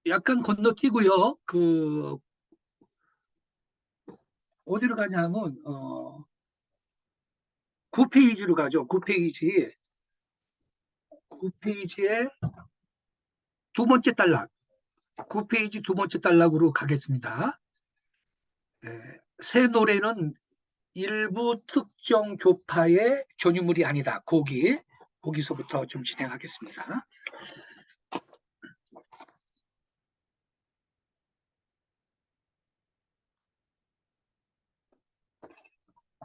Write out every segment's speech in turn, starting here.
약간 건너뛰고요. 어디로 가냐면, 9페이지로 가죠. 9페이지. 9페이지에 두 번째 단락. 9페이지 두 번째 단락으로 가겠습니다. 새 노래는 일부 특정 교파의 전유물이 아니다. 거기서부터 좀 진행하겠습니다.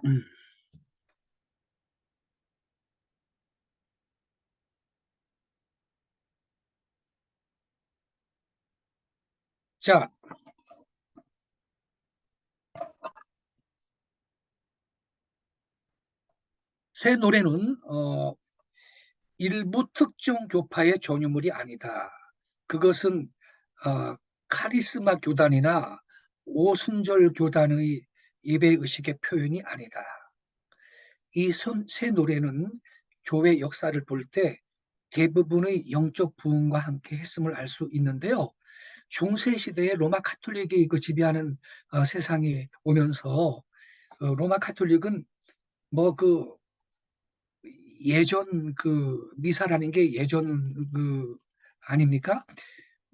음. 자, 새 노래는 일부 특정 교파의 전유물이 아니다. 그것은 어, 카리스마 교단이나 오순절 교단의 예배 의식의 표현이 아니다. 이 새 노래는 교회 역사를 볼 때 대부분의 영적 부흥과 함께 했음을 알 수 있는데요. 중세 시대에 로마 카톨릭이 지배하는 세상이 오면서 로마 카톨릭은 뭐 예전 미사라는 게 예전 아닙니까?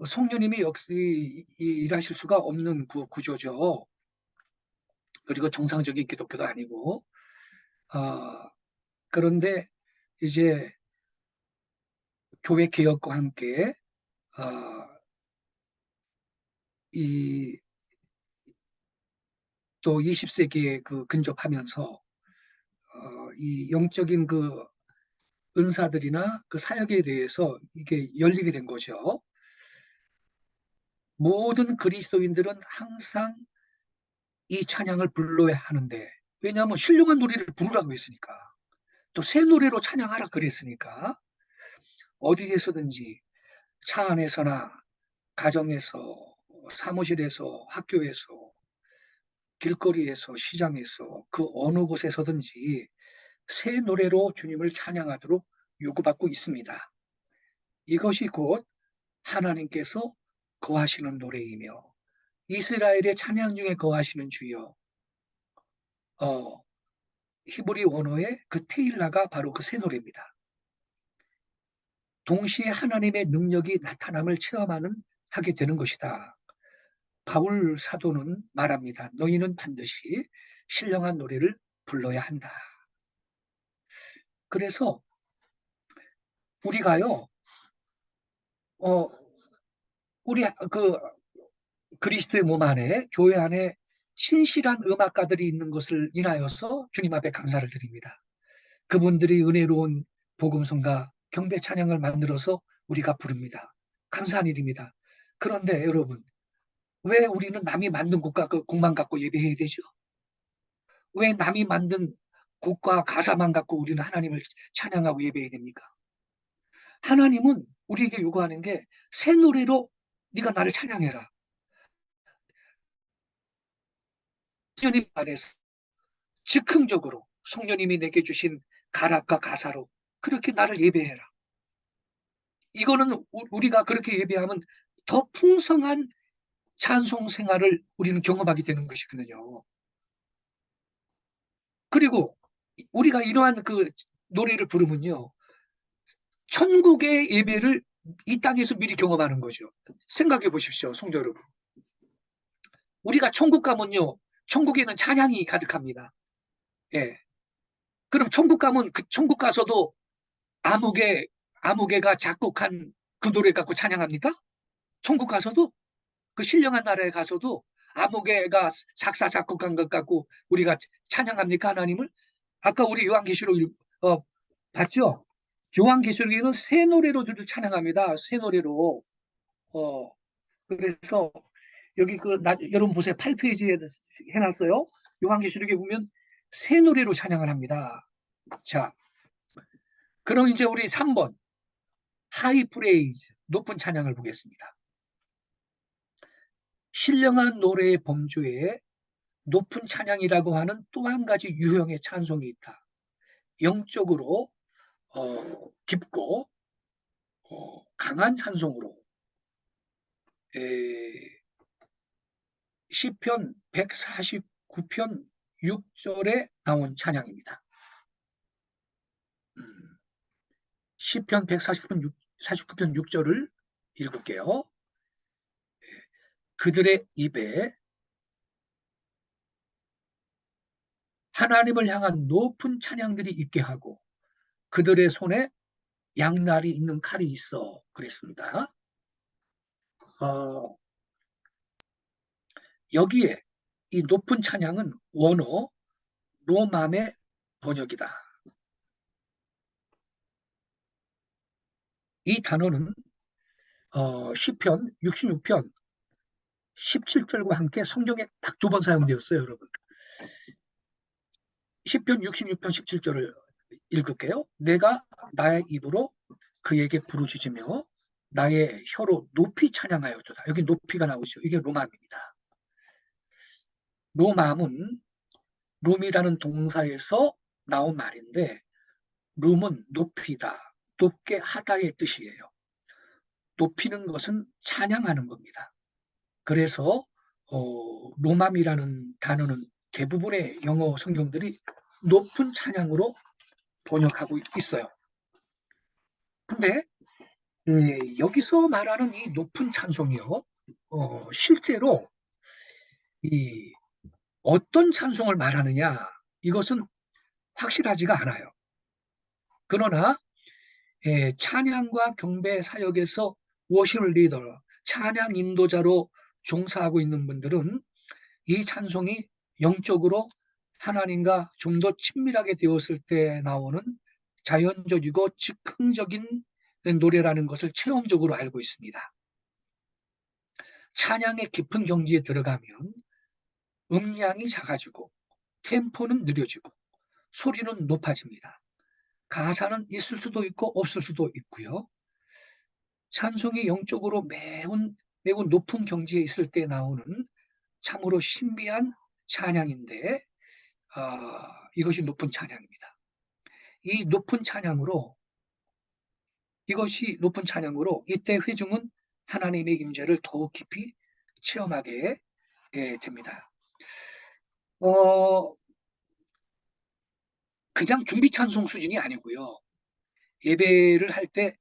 성령님이 역시 일하실 수가 없는 구조죠. 그리고 정상적인 기독교도 아니고. 어, 그런데 이제 교회 개혁과 함께 어, 이 또 20세기에 근접하면서 이 영적인 은사들이나 사역에 대해서 이게 열리게 된 거죠. 모든 그리스도인들은 항상 이 찬양을 불러야 하는데, 왜냐하면 신령한 노래를 부르라고 했으니까, 또 새 노래로 찬양하라 그랬으니까, 어디에서든지 차 안에서나 가정에서 사무실에서 학교에서 길거리에서 시장에서 어느 곳에서든지 새 노래로 주님을 찬양하도록 요구받고 있습니다. 이것이 곧 하나님께서 거하시는 노래이며 이스라엘의 찬양 중에 거하시는 주여. 어, 히브리 원어의 테일라가 바로 새 노래입니다. 동시에 하나님의 능력이 나타남을 하게 되는 것이다. 바울 사도는 말합니다. 너희는 반드시 신령한 노래를 불러야 한다. 그래서 우리가요, 어, 우리 그리스도의 몸 안에, 교회 안에 신실한 음악가들이 있는 것을 인하여서 주님 앞에 감사를 드립니다. 그분들이 은혜로운 복음성과 경배 찬양을 만들어서 우리가 부릅니다. 감사한 일입니다. 그런데 여러분, 왜 우리는 남이 만든 곡만 갖고 예배해야 되죠? 왜 남이 만든 곡과 가사만 갖고 우리는 하나님을 찬양하고 예배해야 됩니까? 하나님은 우리에게 요구하는 게 새 노래로 네가 나를 찬양해라. 성령님 안에서 즉흥적으로 성령님이 내게 주신 가락과 가사로 그렇게 나를 예배해라. 이거는 우리가 그렇게 예배하면 더 풍성한 찬송 생활을 우리는 경험하게 되는 것이거든요. 그리고 우리가 이러한 노래를 부르면요. 천국의 예배를 이 땅에서 미리 경험하는 거죠. 생각해 보십시오, 성도 여러분. 우리가 천국 가면요. 천국에는 찬양이 가득합니다. 예. 그럼 천국 가면 천국 가서도 아무개가 작곡한 그 노래 갖고 찬양합니까? 천국 가서도 신령한 나라에 가서도 아무개가 작사 작곡한 것 갖고 우리가 찬양합니까 하나님을? 아까 우리 요한계시록 봤죠? 요한계시록에는 새 노래로 늘 찬양합니다. 새 노래로. 어, 그래서 여기 여러분 보세요. 8페이지에 해놨어요. 요한계시록에 보면 새 노래로 찬양을 합니다. 자, 그럼 이제 우리 3번 하이 프레이즈 높은 찬양을 보겠습니다. 신령한 노래의 범주에 높은 찬양이라고 하는 또 한 가지 유형의 찬송이 있다. 영적으로 깊고 강한 찬송으로 시편 149편 6절에 나온 찬양입니다. 시편 149편 6절을 읽을게요. 그들의 입에 하나님을 향한 높은 찬양들이 있게 하고 그들의 손에 양날이 있는 칼이 있어 그랬습니다. 여기에 이 높은 찬양은 원어 로맘의 번역이다. 이 단어는 시편 66편 17절과 함께 성경에 딱 두 번 사용되었어요, 여러분. 시편 66편 17절을 읽을게요. 내가 나의 입으로 그에게 부르짖으며 나의 혀로 높이 찬양하였도다. 여기 높이가 나오죠. 이게 로맘입니다. 로맘은 룸이라는 동사에서 나온 말인데 룸은 높이다, 높게 하다의 뜻이에요. 높이는 것은 찬양하는 겁니다. 그래서 로맘이라는 단어는 대부분의 영어 성경들이 높은 찬양으로 번역하고 있어요. 근데 여기서 말하는 이 높은 찬송이요, 실제로 이 어떤 찬송을 말하느냐 이것은 확실하지가 않아요. 그러나 찬양과 경배 사역에서 워십 리더, 찬양 인도자로 종사하고 있는 분들은 이 찬송이 영적으로 하나님과 좀 더 친밀하게 되었을 때 나오는 자연적이고 즉흥적인 노래라는 것을 체험적으로 알고 있습니다. 찬양의 깊은 경지에 들어가면 음량이 작아지고 템포는 느려지고 소리는 높아집니다. 가사는 있을 수도 있고 없을 수도 있고요. 찬송이 영적으로 매우 높은 경지에 있을 때 나오는 참으로 신비한 찬양인데 이것이 높은 찬양입니다. 이것이 높은 찬양으로 이때 회중은 하나님의 임재를 더욱 깊이 체험하게 됩니다. 그냥 준비 찬송 수준이 아니고요. 예배를 할 때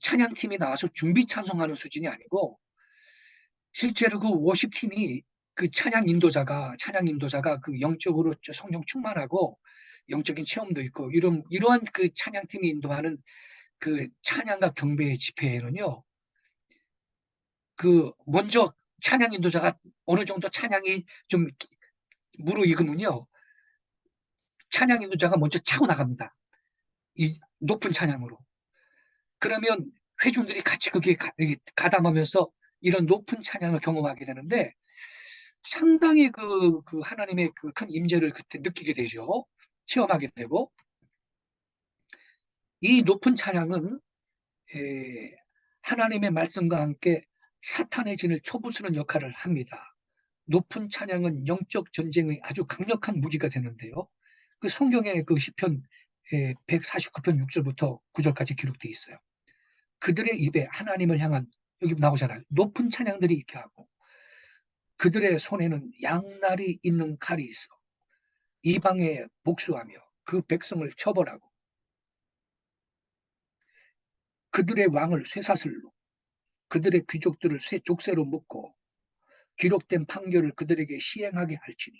찬양팀이 나와서 준비 찬송하는 수준이 아니고 실제로 그 워십팀이 그 찬양 인도자가 그 영적으로 성령 충만하고 영적인 체험도 있고 이러한 그 찬양팀이 인도하는 그 찬양과 경배의 집회에는요. 그 먼저 찬양 인도자가 어느 정도 찬양이 좀 무르익으면요. 찬양 인도자가 먼저 차고 나갑니다. 이 높은 찬양으로. 그러면 회중들이 같이 그게 가담하면서 이런 높은 찬양을 경험하게 되는데 상당히 그 하나님의 그 큰 임재를 그때 느끼게 되죠. 체험하게 되고 이 높은 찬양은 하나님의 말씀과 함께 사탄의 진을 초부수는 역할을 합니다. 높은 찬양은 영적 전쟁의 아주 강력한 무기가 되는데요. 그 성경에 그 시편 149편 6절부터 9절까지 기록되어 있어요. 그들의 입에 하나님을 향한 여기 나오잖아요. 높은 찬양들이 있게 하고 그들의 손에는 양날이 있는 칼이 있어 이방에 복수하며 그 백성을 처벌하고 그들의 왕을 쇠사슬로 그들의 귀족들을 쇠족쇄로 묶고 기록된 판결을 그들에게 시행하게 할지니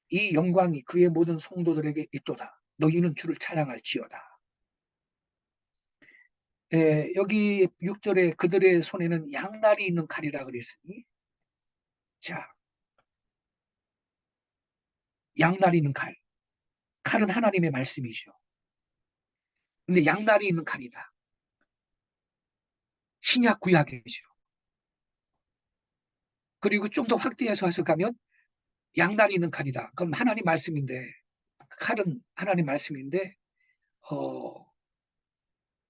이 영광이 그의 모든 성도들에게 있도다. 너희는 주를 찬양할지어다. 여기 6절에 그들의 손에는 양날이 있는 칼이라 그랬으니 자, 양날이 있는 칼. 칼은 하나님의 말씀이죠. 근데 양날이 있는 칼이다. 신약 구약이죠. 그리고 좀 더 확대해서 해석하면 양날이 있는 칼이다. 그럼 하나님 말씀인데 칼은 하나님 말씀인데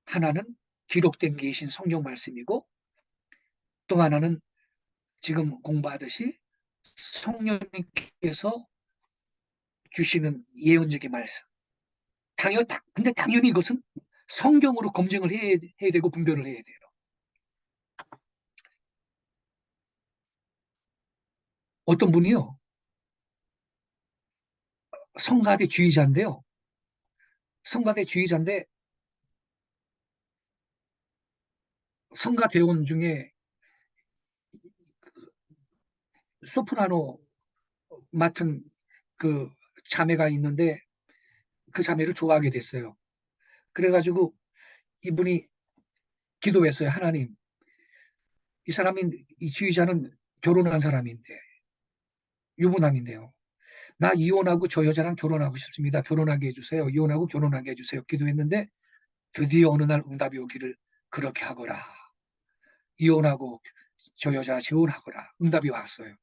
하나는 기록된 계신 성경 말씀이고 또 하나는 지금 공부하듯이 성령님께서 주시는 예언적인 말씀. 근데 당연히 이것은 성경으로 검증을 해야 되고 분별을 해야 돼요. 어떤 분이요. 성가대 주의자인데요. 성가대 주의자인데 성가대원 중에 소프라노 맡은 그 자매가 있는데 그 자매를 좋아하게 됐어요. 그래가지고 이분이 기도했어요. 하나님, 이 사람이, 이 지휘자는 결혼한 사람인데, 유부남인데요. 나 이혼하고 저 여자랑 결혼하고 싶습니다. 결혼하게 해주세요. 이혼하고 결혼하게 해주세요. 기도했는데 드디어 어느 날 응답이 오기를 그렇게 하거라. 이혼하고 저 여자 재혼하거라. 응답이 왔어요.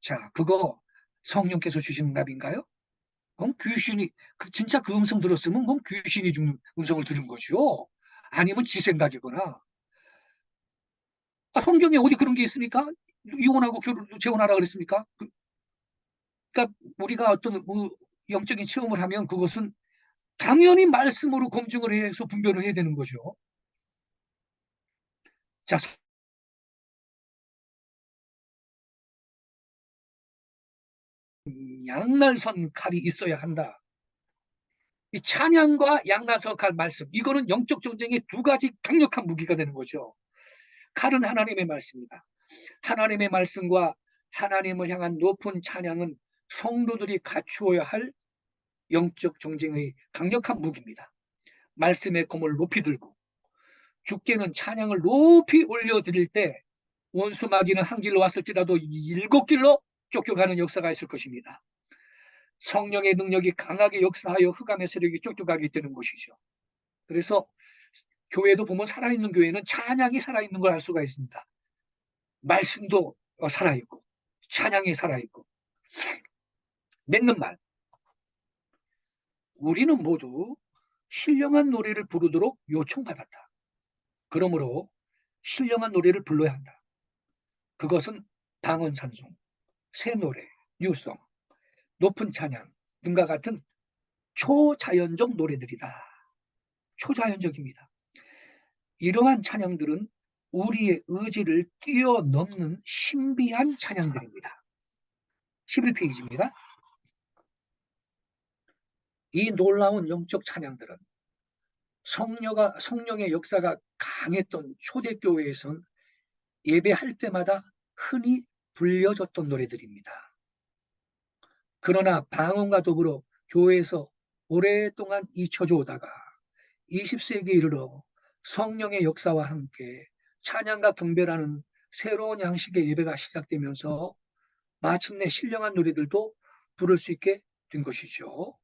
자, 그거 성령께서 주신 응답인가요? 그럼 귀신이, 진짜 그 음성 들었으면 그럼 귀신이 준 음성을 들은 거죠. 아니면 지 생각이거나. 아, 성경에 어디 그런 게 있습니까? 이혼하고 재혼하라 그랬습니까? 그러니까 우리가 어떤 영적인 체험을 하면 그것은 당연히 말씀으로 검증을 해서 분별을 해야 되는 거죠. 자, 양날선 칼이 있어야 한다. 이 찬양과 양날선 칼 말씀, 이거는 영적 전쟁의 두 가지 강력한 무기가 되는 거죠. 칼은 하나님의 말씀이다. 하나님의 말씀과 하나님을 향한 높은 찬양은 성도들이 갖추어야 할 영적 정쟁의 강력한 무기입니다. 말씀의 검을 높이 들고 주께는 찬양을 높이 올려드릴 때 원수 마귀는 한 길로 왔을지라도 일곱 길로 쫓겨가는 역사가 있을 것입니다. 성령의 능력이 강하게 역사하여 흑암의 세력이 쫓겨가게 되는 것이죠. 그래서 교회도 보면 살아있는 교회는 찬양이 살아있는 걸 알 수가 있습니다. 말씀도 살아있고 찬양이 살아있고. 맺는 말, 우리는 모두 신령한 노래를 부르도록 요청받았다. 그러므로 신령한 노래를 불러야 한다. 그것은 방언산송, 새 노래, 뉴송, 높은 찬양 등과 같은 초자연적 노래들이다. 초자연적입니다. 이러한 찬양들은 우리의 의지를 뛰어넘는 신비한 찬양들입니다. 11페이지입니다. 이 놀라운 영적 찬양들은 성령의 역사가 강했던 초대교회에선 예배할 때마다 흔히 불려졌던 노래들입니다. 그러나 방언과 더불어 교회에서 오랫동안 잊혀져 오다가 20세기에 이르러 성령의 역사와 함께 찬양과 경배라는 새로운 양식의 예배가 시작되면서 마침내 신령한 노래들도 부를 수 있게 된 것이죠.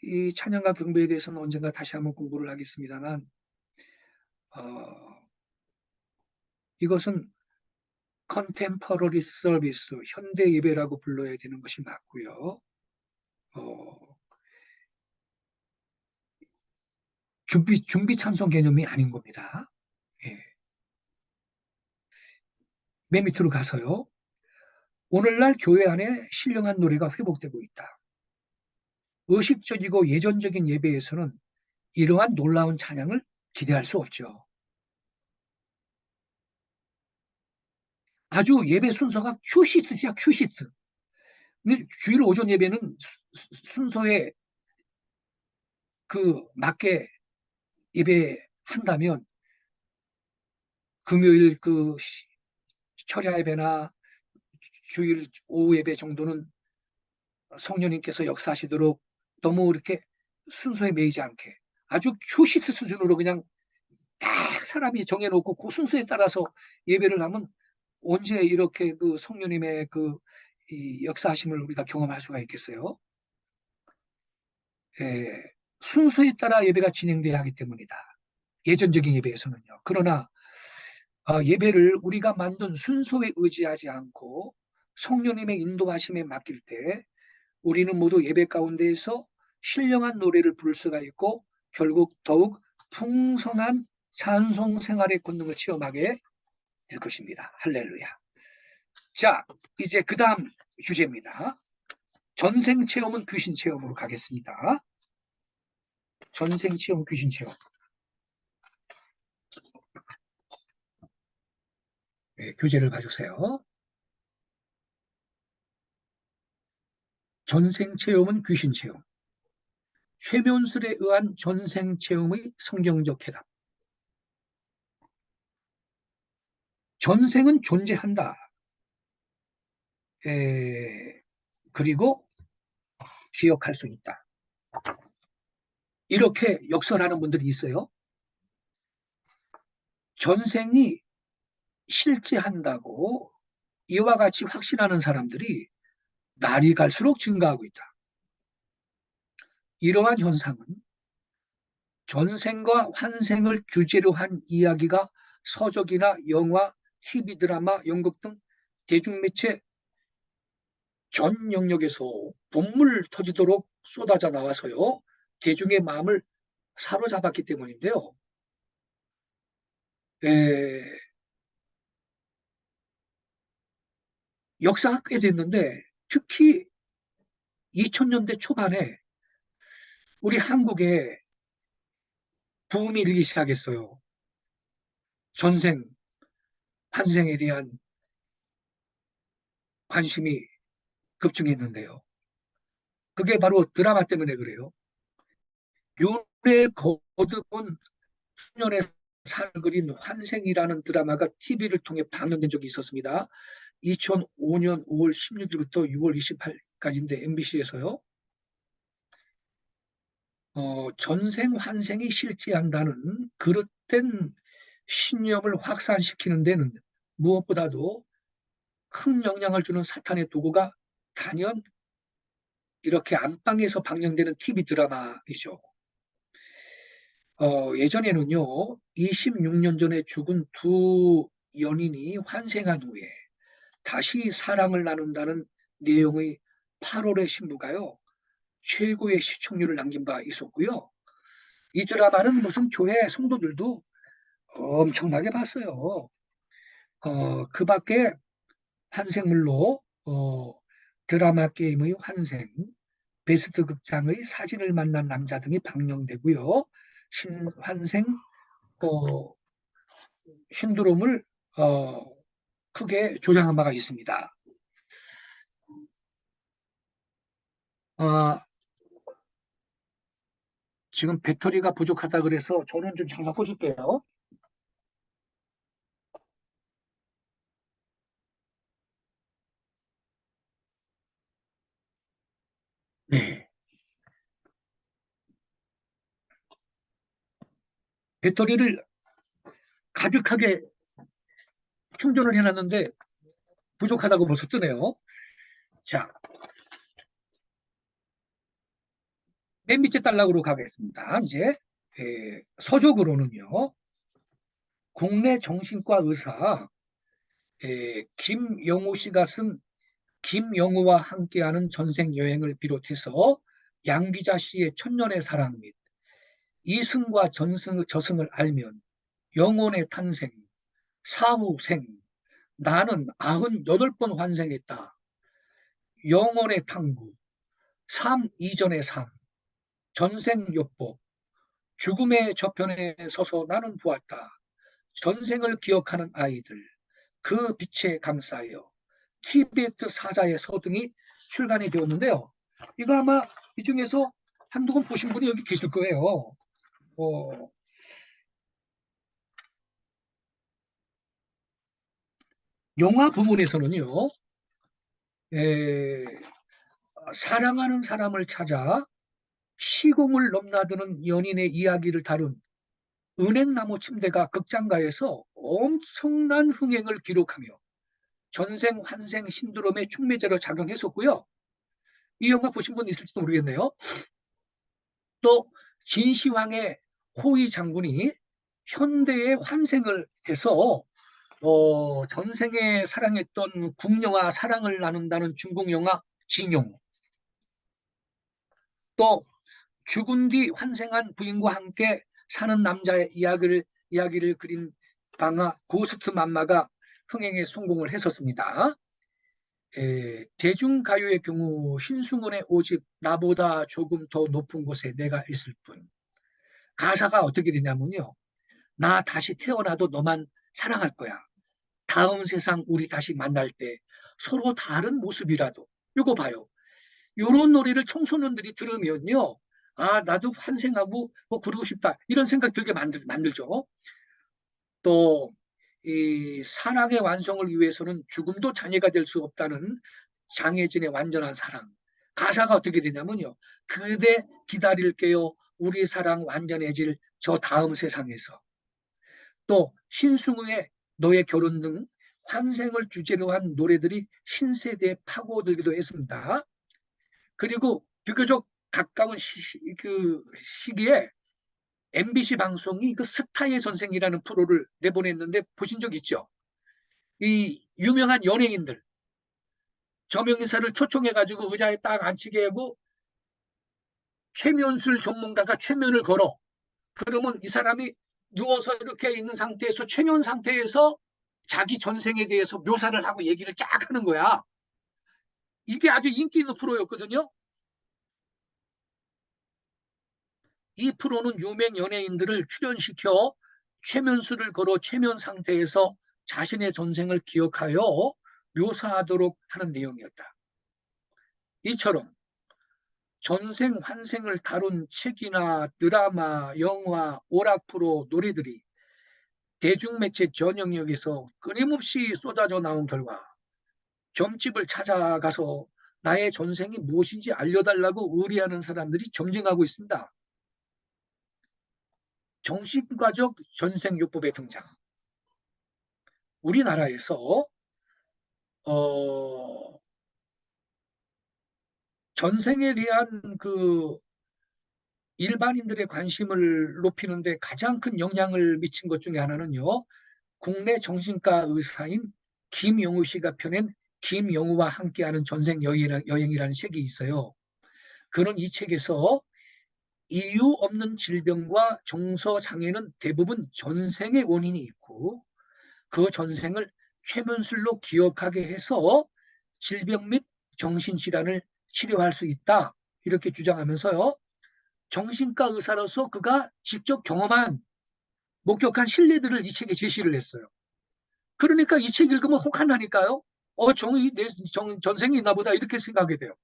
이 찬양과 경배에 대해서는 언젠가 다시 한번 공부를 하겠습니다만 이것은 컨템퍼러리 서비스, 현대 예배라고 불러야 되는 것이 맞고요. 준비 찬송 개념이 아닌 겁니다. 예. 맨 밑으로 가서요. 오늘날 교회 안에 신령한 노래가 회복되고 있다. 의식적이고 예전적인 예배에서는 이러한 놀라운 찬양을 기대할 수 없죠. 아주 예배 순서가 큐시트야, 큐시트. 근데 주일 오전 예배는 순서에 그 맞게 예배한다면 금요일 그 철야 예배나 주일 오후 예배 정도는 성령님께서 역사하시도록 너무 이렇게 순서에 매이지 않게 아주 큐시트 수준으로 그냥 딱 사람이 정해놓고 그 순서에 따라서 예배를 하면 언제 이렇게 그 성령님의 이 역사하심을 우리가 경험할 수가 있겠어요? 예, 순서에 따라 예배가 진행돼야 하기 때문이다. 예전적인 예배에서는요. 그러나 예배를 우리가 만든 순서에 의지하지 않고 성령님의 인도하심에 맡길 때 우리는 모두 예배 가운데에서 신령한 노래를 부를 수가 있고 결국 더욱 풍성한 찬송 생활의 권능을 체험하게 될 것입니다. 할렐루야. 자, 이제 그 다음 주제입니다. 전생 체험은 귀신 체험으로 가겠습니다. 전생 체험, 귀신 체험. 교재를 봐주세요. 전생체험은 귀신체험. 최면술에 의한 전생체험의 성경적 해답. 전생은 존재한다. 그리고 기억할 수 있다. 이렇게 역설하는 분들이 있어요. 전생이 실제한다고 이와 같이 확신하는 사람들이 날이 갈수록 증가하고 있다. 이러한 현상은 전생과 환생을 주제로 한 이야기가 서적이나 영화, TV 드라마, 연극 등 대중매체 전 영역에서 본물 터지도록 쏟아져 나와서요. 대중의 마음을 사로잡았기 때문인데요. 역사가 꽤 됐는데 특히 2000년대 초반에 우리 한국에 붐이 일기 시작했어요. 전생, 환생에 대한 관심이 급증했는데요. 그게 바로 드라마 때문에 그래요. 윤회 거듭은 수년의 살 그린 환생이라는 드라마가 TV를 통해 방영된 적이 있었습니다. 2005년 5월 16일부터 6월 28일까지인데 MBC에서요. 전생 환생이 실제한다는 그릇된 신념을 확산시키는 데는 무엇보다도 큰 영향을 주는 사탄의 도구가 단연 이렇게 안방에서 방영되는 TV 드라마이죠. 예전에는요, 26년 전에 죽은 두 연인이 환생한 후에 다시 사랑을 나눈다는 내용의 8월의 신부가요, 최고의 시청률을 남긴 바 있었고요. 이 드라마는 무슨 교회 성도들도 엄청나게 봤어요. 그 밖에 환생물로 드라마 게임의 환생, 베스트 극장의 사진을 만난 남자 등이 방영되고요. 환생 어, 신드롬을 어, 크게 조장한 바가 있습니다. 어, 지금 배터리가 부족하다 그래서 저는 좀 잠깐 꺼줄게요. 네. 배터리를 가득하게 충전을 해놨는데 부족하다고 벌써 뜨네요. 자, 맨 밑에 단락으로 가겠습니다. 이제 서적으로는요. 국내 정신과 의사 김영우 씨가 쓴 김영우와 함께하는 전생 여행을 비롯해서 양귀자 씨의 천년의 사랑 및 이승과 저승을 알면 영혼의 탄생, 사후생, 나는 98번 환생했다. 영혼의 탐구, 삶 이전의 삶, 전생요법, 죽음의 저편에 서서 나는 보았다. 전생을 기억하는 아이들, 그 빛에 감싸여 티베트 사자의 서등이 출간이 되었는데요. 이거 아마 이 중에서 한두 번 보신 분이 여기 계실 거예요. 어, 영화 부분에서는요, 에, 사랑하는 사람을 찾아 시공을 넘나드는 연인의 이야기를 다룬 은행나무 침대가 극장가에서 엄청난 흥행을 기록하며 전생 환생 신드롬의 촉매제로 작용했었고요. 이 영화 보신 분 있을지도 모르겠네요. 또 진시황의 호위 장군이 현대에 환생을 해서 전생에 사랑했던 궁녀와 사랑을 나눈다는 중국 영화 진용, 또 죽은 뒤 환생한 부인과 함께 사는 남자의 이야기를 그린 방화 고스트 맘마가 흥행에 성공을 했었습니다. 대중가요의 경우 신승훈의 오직 나보다 조금 더 높은 곳에 내가 있을 뿐. 가사가 어떻게 되냐면요. 나 다시 태어나도 너만 사랑할 거야. 다음 세상 우리 다시 만날 때 서로 다른 모습이라도 이거 봐요. 이런 노래를 청소년들이 들으면요. 아, 나도 환생하고 뭐 그러고 싶다. 이런 생각 들게 만들죠. 또, 이 사랑의 완성을 위해서는 죽음도 장애가 될 수 없다는 장혜진의 완전한 사랑. 가사가 어떻게 되냐면요. 그대 기다릴게요. 우리 사랑 완전해질 저 다음 세상에서. 또 신승우의 너의 결혼 등 환생을 주제로 한 노래들이 신세대에 파고들기도 했습니다. 그리고 비교적 가까운 그 시기에 MBC 방송이 그 스타의 전생이라는 프로를 내보냈는데 보신 적 있죠? 이 유명한 연예인들 저명인사를 초청해가지고 의자에 딱 앉히게 하고 최면술 전문가가 최면을 걸어. 그러면 이 사람이 누워서 이렇게 있는 상태에서 최면 상태에서 자기 전생에 대해서 묘사를 하고 얘기를 쫙 하는 거야. 이게 아주 인기 있는 프로였거든요. 이 프로는 유명 연예인들을 출연시켜 최면술을 걸어 최면 상태에서 자신의 전생을 기억하여 묘사하도록 하는 내용이었다. 이처럼 전생, 환생을 다룬 책이나 드라마, 영화, 오락 프로, 노래들이 대중매체 전 영역에서 끊임없이 쏟아져 나온 결과 점집을 찾아가서 나의 전생이 무엇인지 알려달라고 의뢰하는 사람들이 점증하고 있습니다. 정신과적 전생요법의 등장. 우리나라에서 어, 전생에 대한 그 일반인들의 관심을 높이는데 가장 큰 영향을 미친 것 중에 하나는요. 국내 정신과 의사인 김영우 씨가 펴낸 김영우와 함께하는 전생 여행이라는 책이 있어요. 그런 이 책에서 이유 없는 질병과 정서 장애는 대부분 전생의 원인이 있고 그 전생을 최면술로 기억하게 해서 질병 및 정신질환을 치료할 수 있다. 이렇게 주장하면서요. 정신과 의사로서 그가 직접 경험한 목격한 신뢰들을 이 책에 제시를 했어요. 그러니까 이 책 읽으면 혹한다니까요. 내 전생이 있나 보다 이렇게 생각하게 돼요.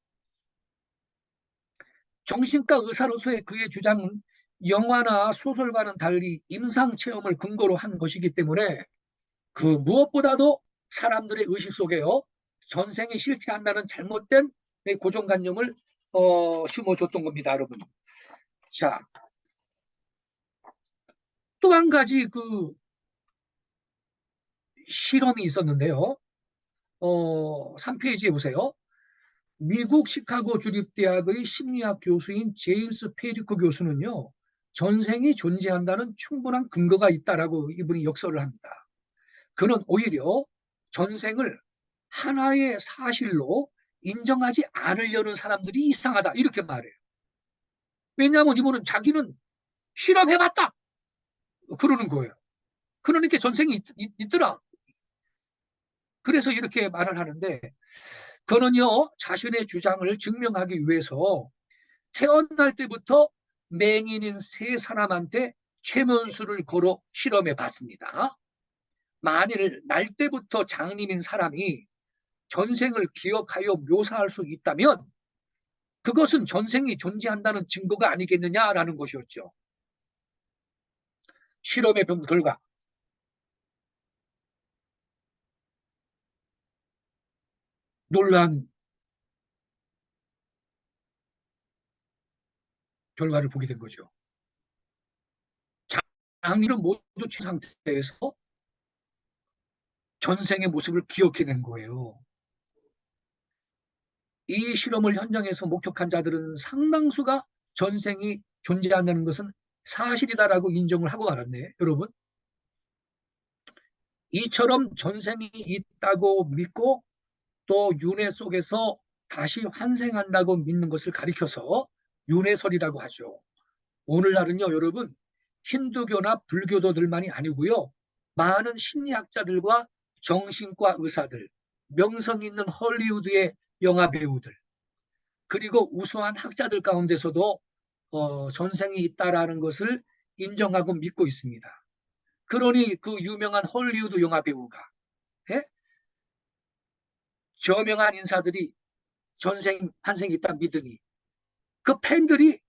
정신과 의사로서의 그의 주장은 영화나 소설과는 달리 임상 체험을 근거로 한 것이기 때문에 그 무엇보다도 사람들의 의식 속에요. 전생이 실체한다는 잘못된 고정관념을 심어줬던 겁니다, 여러분. 자, 또 한 가지 그 실험이 있었는데요. 3페이지에 보세요. 미국 시카고 주립대학의 심리학 교수인 제임스 페리코 교수는요. 전생이 존재한다는 충분한 근거가 있다라고 이분이 역설을 합니다. 그는 오히려 전생을 하나의 사실로 인정하지 않으려는 사람들이 이상하다 이렇게 말해요. 왜냐하면 이분은 자기는 실험해봤다 그러는 거예요. 그러니까 전생이 있더라. 그래서 이렇게 말을 하는데 그는요 자신의 주장을 증명하기 위해서 태어날 때부터 맹인인 세 사람한테 최면술을 걸어 실험해 봤습니다. 만일 날 때부터 장님인 사람이 전생을 기억하여 묘사할 수 있다면 그것은 전생이 존재한다는 증거가 아니겠느냐라는 것이었죠. 실험의 결과 놀란 결과를 보게 된 거죠. 장님은 모두 취 상태에서 전생의 모습을 기억해낸 거예요. 이 실험을 현장에서 목격한 자들은 상당수가 전생이 존재한다는 것은 사실이다라고 인정을 하고 말았네, 여러분. 이처럼 전생이 있다고 믿고 또 윤회 속에서 다시 환생한다고 믿는 것을 가리켜서 윤회설이라고 하죠. 오늘날은요, 여러분, 힌두교나 불교도들만이 아니고요. 많은 심리학자들과 정신과 의사들, 명성 있는 헐리우드의 영화 배우들, 그리고 우수한 학자들 가운데서도 전생이 있다라는 것을 인정하고 믿고 있습니다. 그러니 그 유명한 헐리우드 영화 배우가 예? 저명한 인사들이 전생 한생이 있다 믿으니 그 팬들이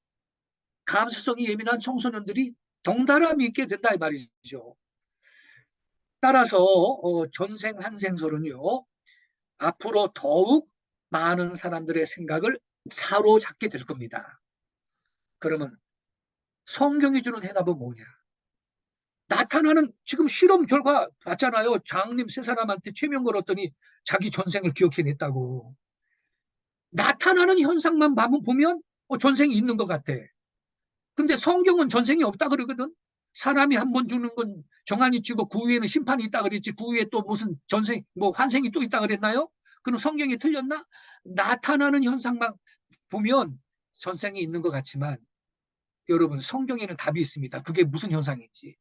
감수성이 예민한 청소년들이 덩달아 믿게 된다 이 말이죠. 따라서 전생 한생설은요 앞으로 더욱 많은 사람들의 생각을 사로잡게 될 겁니다. 그러면 성경이 주는 해답은 뭐냐? 나타나는 지금 실험 결과 봤잖아요. 장님 세 사람한테 최면 걸었더니 자기 전생을 기억해냈다고. 나타나는 현상만 보면 전생이 있는 것 같아. 근데 성경은 전생이 없다 그러거든. 사람이 한 번 죽는 건 정한이 치고 그 후에는 심판이 있다 그랬지. 그 후에 또 무슨 전생, 뭐 환생이 또 있다 그랬나요? 그럼 성경이 틀렸나? 나타나는 현상만 보면 전생이 있는 것 같지만 여러분 성경에는 답이 있습니다. 그게 무슨 현상인지.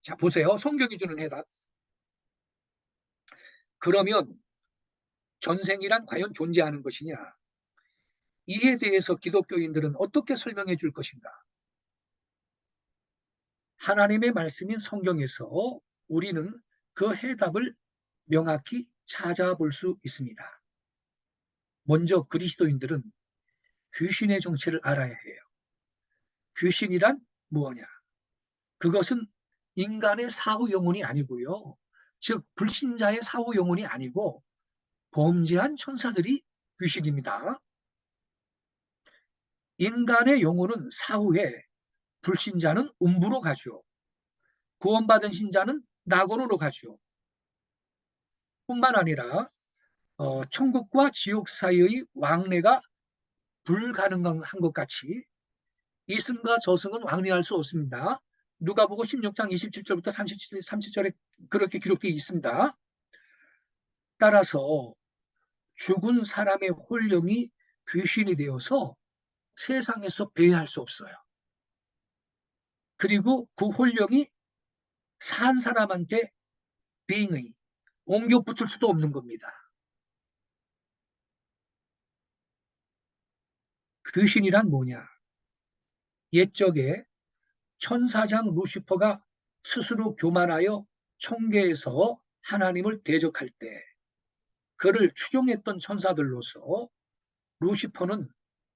자, 보세요. 성경이 주는 해답. 그러면 전생이란 과연 존재하는 것이냐? 이에 대해서 기독교인들은 어떻게 설명해 줄 것인가? 하나님의 말씀인 성경에서 우리는 그 해답을 명확히 찾아볼 수 있습니다. 먼저 그리스도인들은 귀신의 정체를 알아야 해요. 귀신이란 무엇이냐? 그것은 인간의 사후 영혼이 아니고요. 즉 불신자의 사후 영혼이 아니고 범죄한 천사들이 귀신입니다. 인간의 영혼은 사후에 불신자는 음부로 가죠. 구원받은 신자는 낙원으로 가죠. 뿐만 아니라 천국과 지옥 사이의 왕래가 불가능한 것 같이 이승과 저승은 왕래할 수 없습니다. 누가복음 16장 27절부터 37절에 그렇게 기록되어 있습니다. 따라서 죽은 사람의 혼령이 귀신이 되어서 세상에서 배회할 수 없어요. 그리고 그 혼령이 산 사람한테 빙의 옮겨 붙을 수도 없는 겁니다. 귀신이란 뭐냐? 옛적에 천사장 루시퍼가 스스로 교만하여 천계에서 하나님을 대적할 때 그를 추종했던 천사들로서 루시퍼는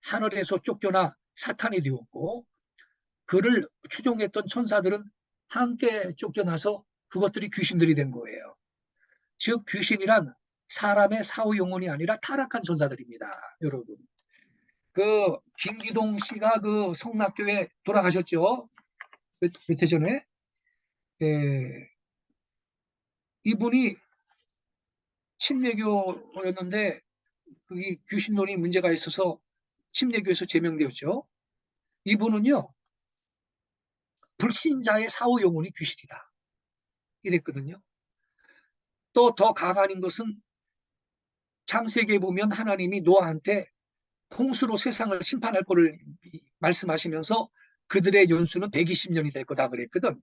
하늘에서 쫓겨나 사탄이 되었고 그를 추종했던 천사들은 함께 쫓겨나서 그것들이 귀신들이 된 거예요. 즉 귀신이란 사람의 사후 영혼이 아니라 타락한 천사들입니다. 여러분. 그 김기동 씨가 그 성락교에 돌아가셨죠. 몇 해 전에. 예, 이분이 침례교였는데 그게 귀신론이 문제가 있어서 침례교에서 제명되었죠. 이분은요 불신자의 사후 영혼이 귀신이다 이랬거든요. 또 더 가관인 것은 창세기에 보면 하나님이 노아한테 홍수로 세상을 심판할 거를 말씀하시면서 그들의 연수는 120년이 될 거다 그랬거든.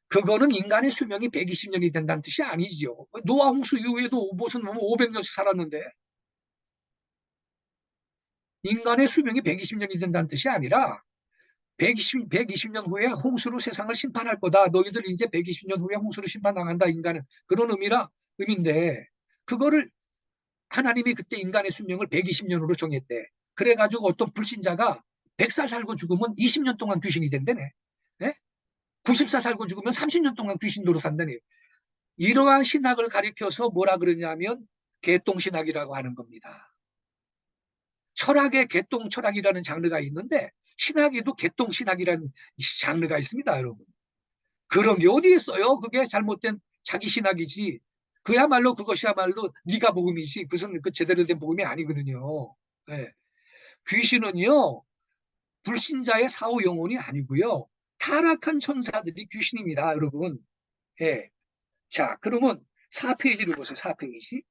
그거는 인간의 수명이 120년이 된다는 뜻이 아니죠. 노아 홍수 이후에도 무슨 500년씩 살았는데 인간의 수명이 120년이 된다는 뜻이 아니라 120년 후에 홍수로 세상을 심판할 거다. 너희들 이제 120년 후에 홍수로 심판당한다. 인간은. 그런 의미인데 그거를 하나님이 그때 인간의 수명을 120년으로 정했대. 그래가지고 어떤 불신자가 100살 살고 죽으면 20년 동안 귀신이 된다네. 네? 90살 살고 죽으면 30년 동안 귀신 노릇한다네. 이러한 신학을 가리켜서 뭐라 그러냐면 개똥신학이라고 하는 겁니다. 철학에 개똥 철학이라는 장르가 있는데 신학에도 개똥 신학이라는 장르가 있습니다, 여러분. 그런 게 어디 있어요? 그게 잘못된 자기 신학이지. 그야말로 그것이야말로 네가 복음이지 무슨 그 제대로 된 복음이 아니거든요. 네. 귀신은요 불신자의 사후 영혼이 아니고요 타락한 천사들이 귀신입니다, 여러분. 네. 자, 그러면 4페이지를 보세요. 4페이지.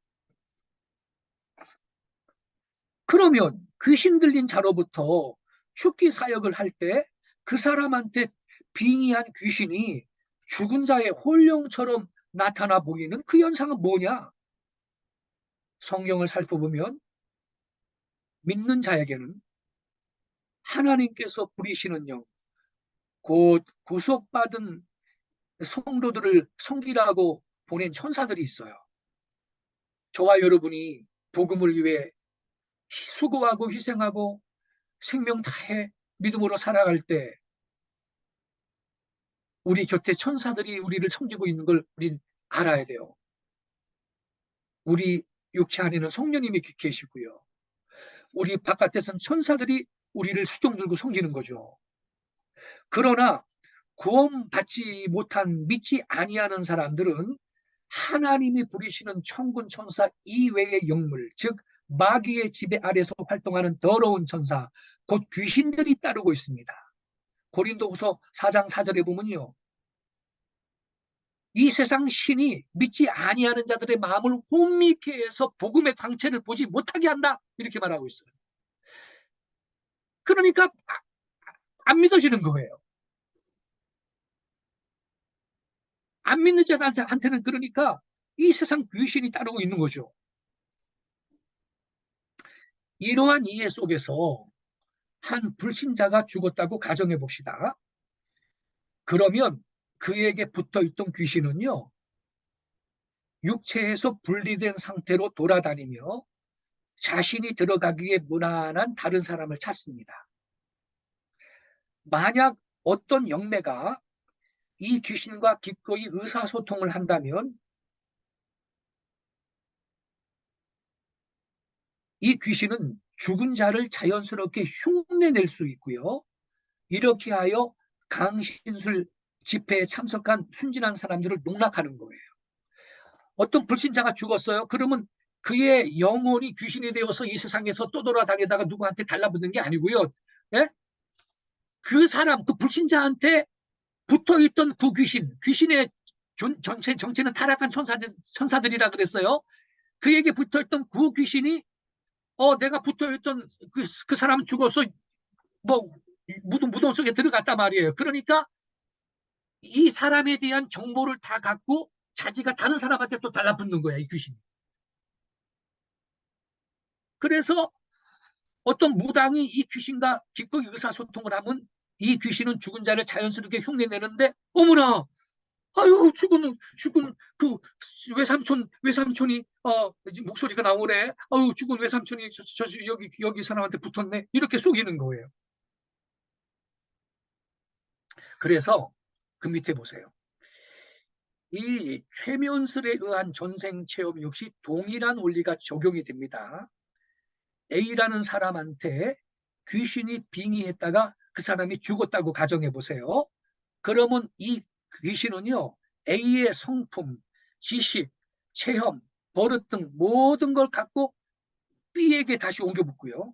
그러면 귀신 들린 자로부터 축기 사역을 할 때 그 사람한테 빙의한 귀신이 죽은 자의 혼령처럼 나타나 보이는 그 현상은 뭐냐? 성경을 살펴보면 믿는 자에게는 하나님께서 부리시는 영, 곧 구속받은 성도들을 섬기라고 보낸 천사들이 있어요. 저와 여러분이 복음을 위해 수고하고 희생하고 생명 다해 믿음으로 살아갈 때 우리 곁에 천사들이 우리를 섬기고 있는 걸 우린 알아야 돼요. 우리 육체 안에는 성령님이 계시고요. 우리 바깥에서는 천사들이 우리를 수종 들고 섬기는 거죠. 그러나 구원받지 못한 믿지 아니하는 사람들은 하나님이 부리시는 천군 천사 이외의 영물, 즉 마귀의 지배 아래서 활동하는 더러운 천사, 곧 귀신들이 따르고 있습니다. 고린도후서 4장 4절에 보면요, 이 세상 신이 믿지 아니하는 자들의 마음을 혼미케 해서 복음의 광채를 보지 못하게 한다, 이렇게 말하고 있어요. 그러니까 안 믿어지는 거예요. 안 믿는 자한테는 그러니까 이 세상 귀신이 따르고 있는 거죠. 이러한 이해 속에서 한 불신자가 죽었다고 가정해 봅시다. 그러면 그에게 붙어 있던 귀신은요, 육체에서 분리된 상태로 돌아다니며 자신이 들어가기에 무난한 다른 사람을 찾습니다. 만약 어떤 영매가 이 귀신과 기꺼이 의사소통을 한다면 이 귀신은 죽은 자를 자연스럽게 흉내낼 수 있고요. 이렇게 하여 강신술 집회에 참석한 순진한 사람들을 농락하는 거예요. 어떤 불신자가 죽었어요. 그러면 그의 영혼이 귀신이 되어서 이 세상에서 떠돌아다니다가 누구한테 달라붙는 게 아니고요. 예? 그 사람, 그 불신자한테 붙어있던 그 귀신의 정체는 타락한 천사들이라 그랬어요. 그에게 붙어있던 그 귀신이 내가 붙어있던 그 사람 죽어서 뭐 무덤 속에 들어갔단 말이에요. 그러니까 이 사람에 대한 정보를 다 갖고 자기가 다른 사람한테 또 달라붙는 거야, 이 귀신이. 그래서 어떤 무당이 이 귀신과 기꺼이 의사소통을 하면 이 귀신은 죽은 자를 자연스럽게 흉내내는데, 어머나, 아유, 죽은 그 외삼촌이 목소리가 나오네. 아유, 죽은 외삼촌이 여기 사람한테 붙었네. 이렇게 속이는 거예요. 그래서 그 밑에 보세요. 이 최면술에 의한 전생 체험 역시 동일한 원리가 적용이 됩니다. A라는 사람한테 귀신이 빙의했다가 그 사람이 죽었다고 가정해 보세요. 그러면 이 귀신은요, A의 성품, 지식, 체험, 버릇 등 모든 걸 갖고 B에게 다시 옮겨붙고요.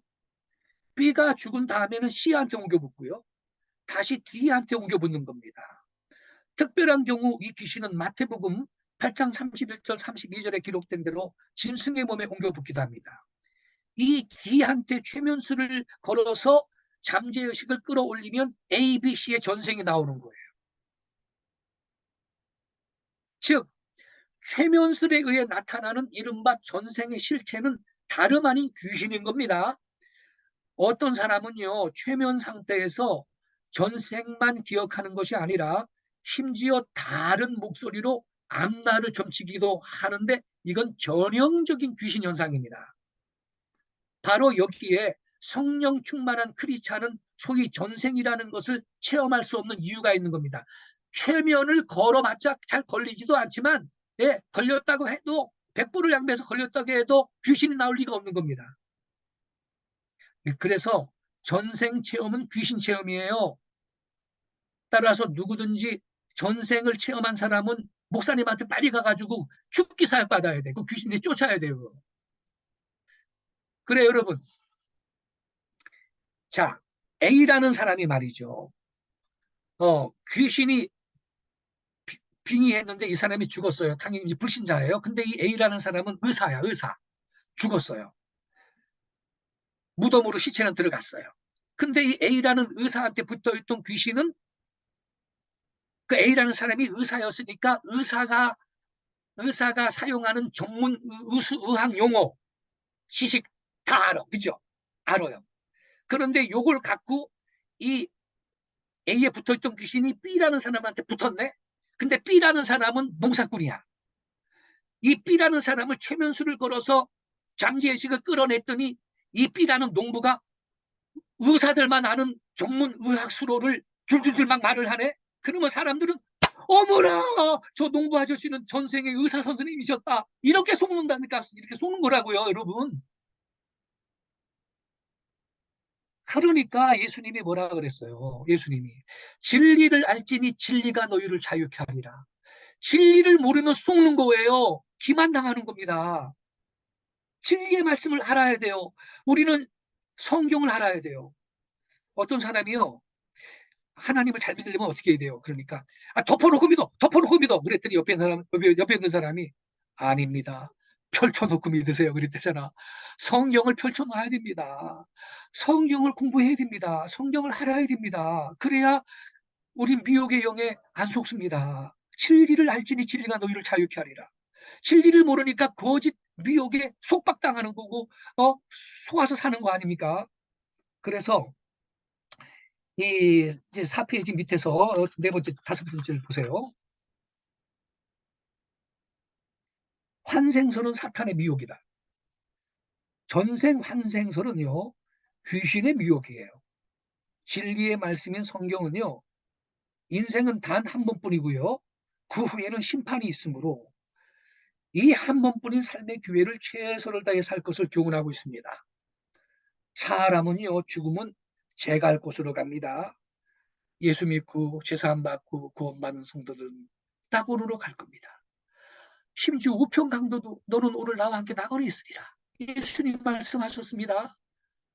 B가 죽은 다음에는 C한테 옮겨붙고요. 다시 D한테 옮겨붙는 겁니다. 특별한 경우 이 귀신은 마태복음 8장 31절 32절에 기록된 대로 짐승의 몸에 옮겨붙기도 합니다. 이 D한테 최면수를 걸어서 잠재의식을 끌어올리면 A, B, C의 전생이 나오는 거예요. 즉 최면술에 의해 나타나는 이른바 전생의 실체는 다름 아닌 귀신인 겁니다. 어떤 사람은요, 최면 상태에서 전생만 기억하는 것이 아니라 심지어 다른 목소리로 앞날을 점치기도 하는데, 이건 전형적인 귀신 현상입니다. 바로 여기에 성령 충만한 크리스찬은 소위 전생이라는 것을 체험할 수 없는 이유가 있는 겁니다. 최면을 걸어봤자 잘 걸리지도 않지만, 걸렸다고 해도 100불을 양배해서 걸렸다고 해도 귀신이 나올 리가 없는 겁니다. 그래서 전생 체험은 귀신 체험이에요. 따라서 누구든지 전생을 체험한 사람은 목사님한테 빨리 가가지고 죽기 사역 받아야 돼. 그 귀신이 쫓아야 돼요. 그래 여러분. 자, A라는 사람이 말이죠. 귀신이 빙의했는데 이 사람이 죽었어요. 당연히 불신자예요. 근데 이 A라는 사람은 의사야, 의사. 죽었어요. 무덤으로 시체는 들어갔어요. 근데 이 A라는 의사한테 붙어있던 귀신은 그 A라는 사람이 의사였으니까 의사가 사용하는 전문 의학 용어, 지식 다 알아. 그죠? 알아요. 그런데 요걸 갖고 이 A에 붙어있던 귀신이 B라는 사람한테 붙었네? 근데 B라는 사람은 농사꾼이야. 이 B라는 사람을 최면수를 걸어서 잠재의식을 끌어냈더니 이 B라는 농부가 의사들만 아는 전문 의학 수로를 줄줄줄 막 말을 하네. 그러면 사람들은 어머나 저 농부 아저씨는 전생에 의사 선생님이셨다 이렇게 속는다니까. 이렇게 속는 거라고요, 여러분. 그러니까 예수님이 뭐라 그랬어요? 예수님이 진리를 알지니 진리가 너희를 자유케 하리라. 진리를 모르면 속는 거예요. 기만당하는 겁니다. 진리의 말씀을 알아야 돼요. 우리는 성경을 알아야 돼요. 어떤 사람이요, 하나님을 잘 믿으려면 어떻게 해야 돼요? 그러니까 덮어놓고 믿어, 덮어놓고 믿어. 그랬더니 옆에 있는 사람이 아닙니다. 펼쳐놓고 믿으세요. 그랬대잖아. 성경을 펼쳐놔야 됩니다. 성경을 공부해야 됩니다. 성경을 알아야 됩니다. 그래야 우린 미혹의 영에 안 속습니다. 진리를 알지니 진리가 너희를 자유케 하리라. 진리를 모르니까 거짓 미혹에 속박당하는 거고 속아서 사는 거 아닙니까? 그래서 이 이제 4페이지 밑에서 네 번째, 다섯 번째를 보세요. 환생설은 사탄의 미혹이다. 전생 환생설은요, 귀신의 미혹이에요. 진리의 말씀인 성경은요, 인생은 단 한 번뿐이고요. 그 후에는 심판이 있으므로 이 한 번뿐인 삶의 기회를 최선을 다해 살 것을 교훈하고 있습니다. 사람은요, 죽으면 재갈 곳으로 갑니다. 예수 믿고 제사함 받고 구원받는 성도들은 땅으로 갈 겁니다. 심지어 우편 강도도 너는 오늘 나와 함께 낙원에 있으리라. 예수님 말씀하셨습니다.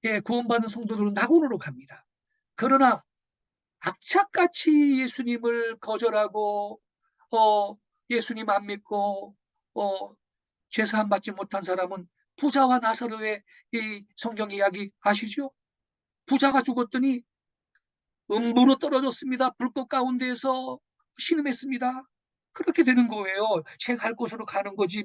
예, 구원받는 성도들은 낙원으로 갑니다. 그러나 악착같이 예수님을 거절하고 예수님 안 믿고 죄사함 받지 못한 사람은 부자와 나사로의 이 성경 이야기 아시죠? 부자가 죽었더니 음부로 떨어졌습니다. 불꽃 가운데에서 신음했습니다. 그렇게 되는 거예요. 제 갈 곳으로 가는 거지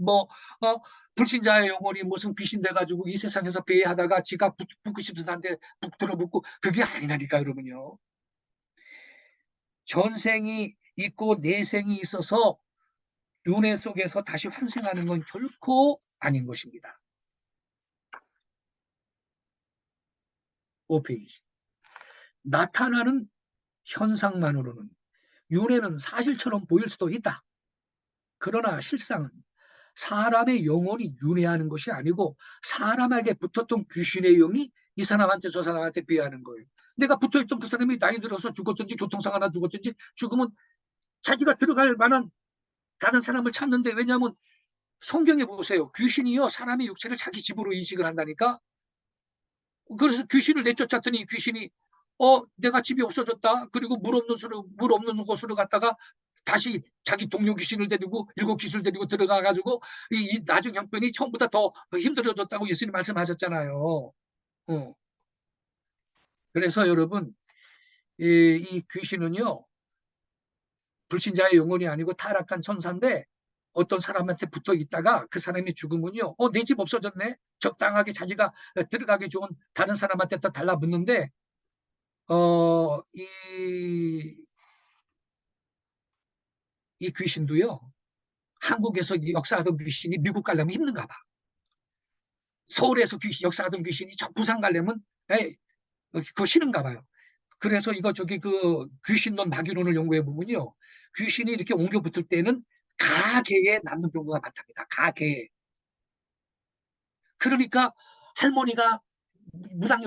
불신자의 영혼이 무슨 귀신 돼가지고 이 세상에서 배회하다가 지가 붙고 싶은한테 북 들어붙고 그게 아니라니까. 여러분요, 전생이 있고 내생이 있어서 윤회 속에서 다시 환생하는 건 결코 아닌 것입니다. 5페이지. 나타나는 현상만으로는 윤회는 사실처럼 보일 수도 있다. 그러나 실상은 사람의 영혼이 윤회하는 것이 아니고 사람에게 붙었던 귀신의 영이 이 사람한테 저 사람한테 비하는 거예요. 내가 붙어있던 그 사람이 나이 들어서 죽었든지 교통사고나 죽었든지 죽으면 자기가 들어갈 만한 다른 사람을 찾는데, 왜냐하면 성경에 보세요. 귀신이요, 사람의 육체를 자기 집으로 인식을 한다니까. 그래서 귀신을 내쫓았더니 귀신이 내가 집이 없어졌다. 그리고 물 없는 곳으로 갔다가 다시 자기 동료 귀신을 데리고 일곱 귀신을 데리고 들어가가지고 이 나중 형편이 처음보다 더 힘들어졌다고 예수님 말씀하셨잖아요. 어. 그래서 여러분, 이 귀신은요, 불신자의 영혼이 아니고 타락한 천사인데 어떤 사람한테 붙어 있다가 그 사람이 죽으면요, 내 집 없어졌네. 적당하게 자기가 들어가기 좋은 다른 사람한테 또 달라붙는데 이 귀신도요, 한국에서 역사하던 귀신이 미국 가려면 힘든가 봐. 서울에서 역사하던 귀신이 저 부산 가려면 그거 싫은가 봐요. 그래서 이거 그 귀신론 마귀론을 연구해 보면요, 귀신이 이렇게 옮겨 붙을 때는 가계에 남는 경우가 많답니다. 가계에. 그러니까 할머니가 무당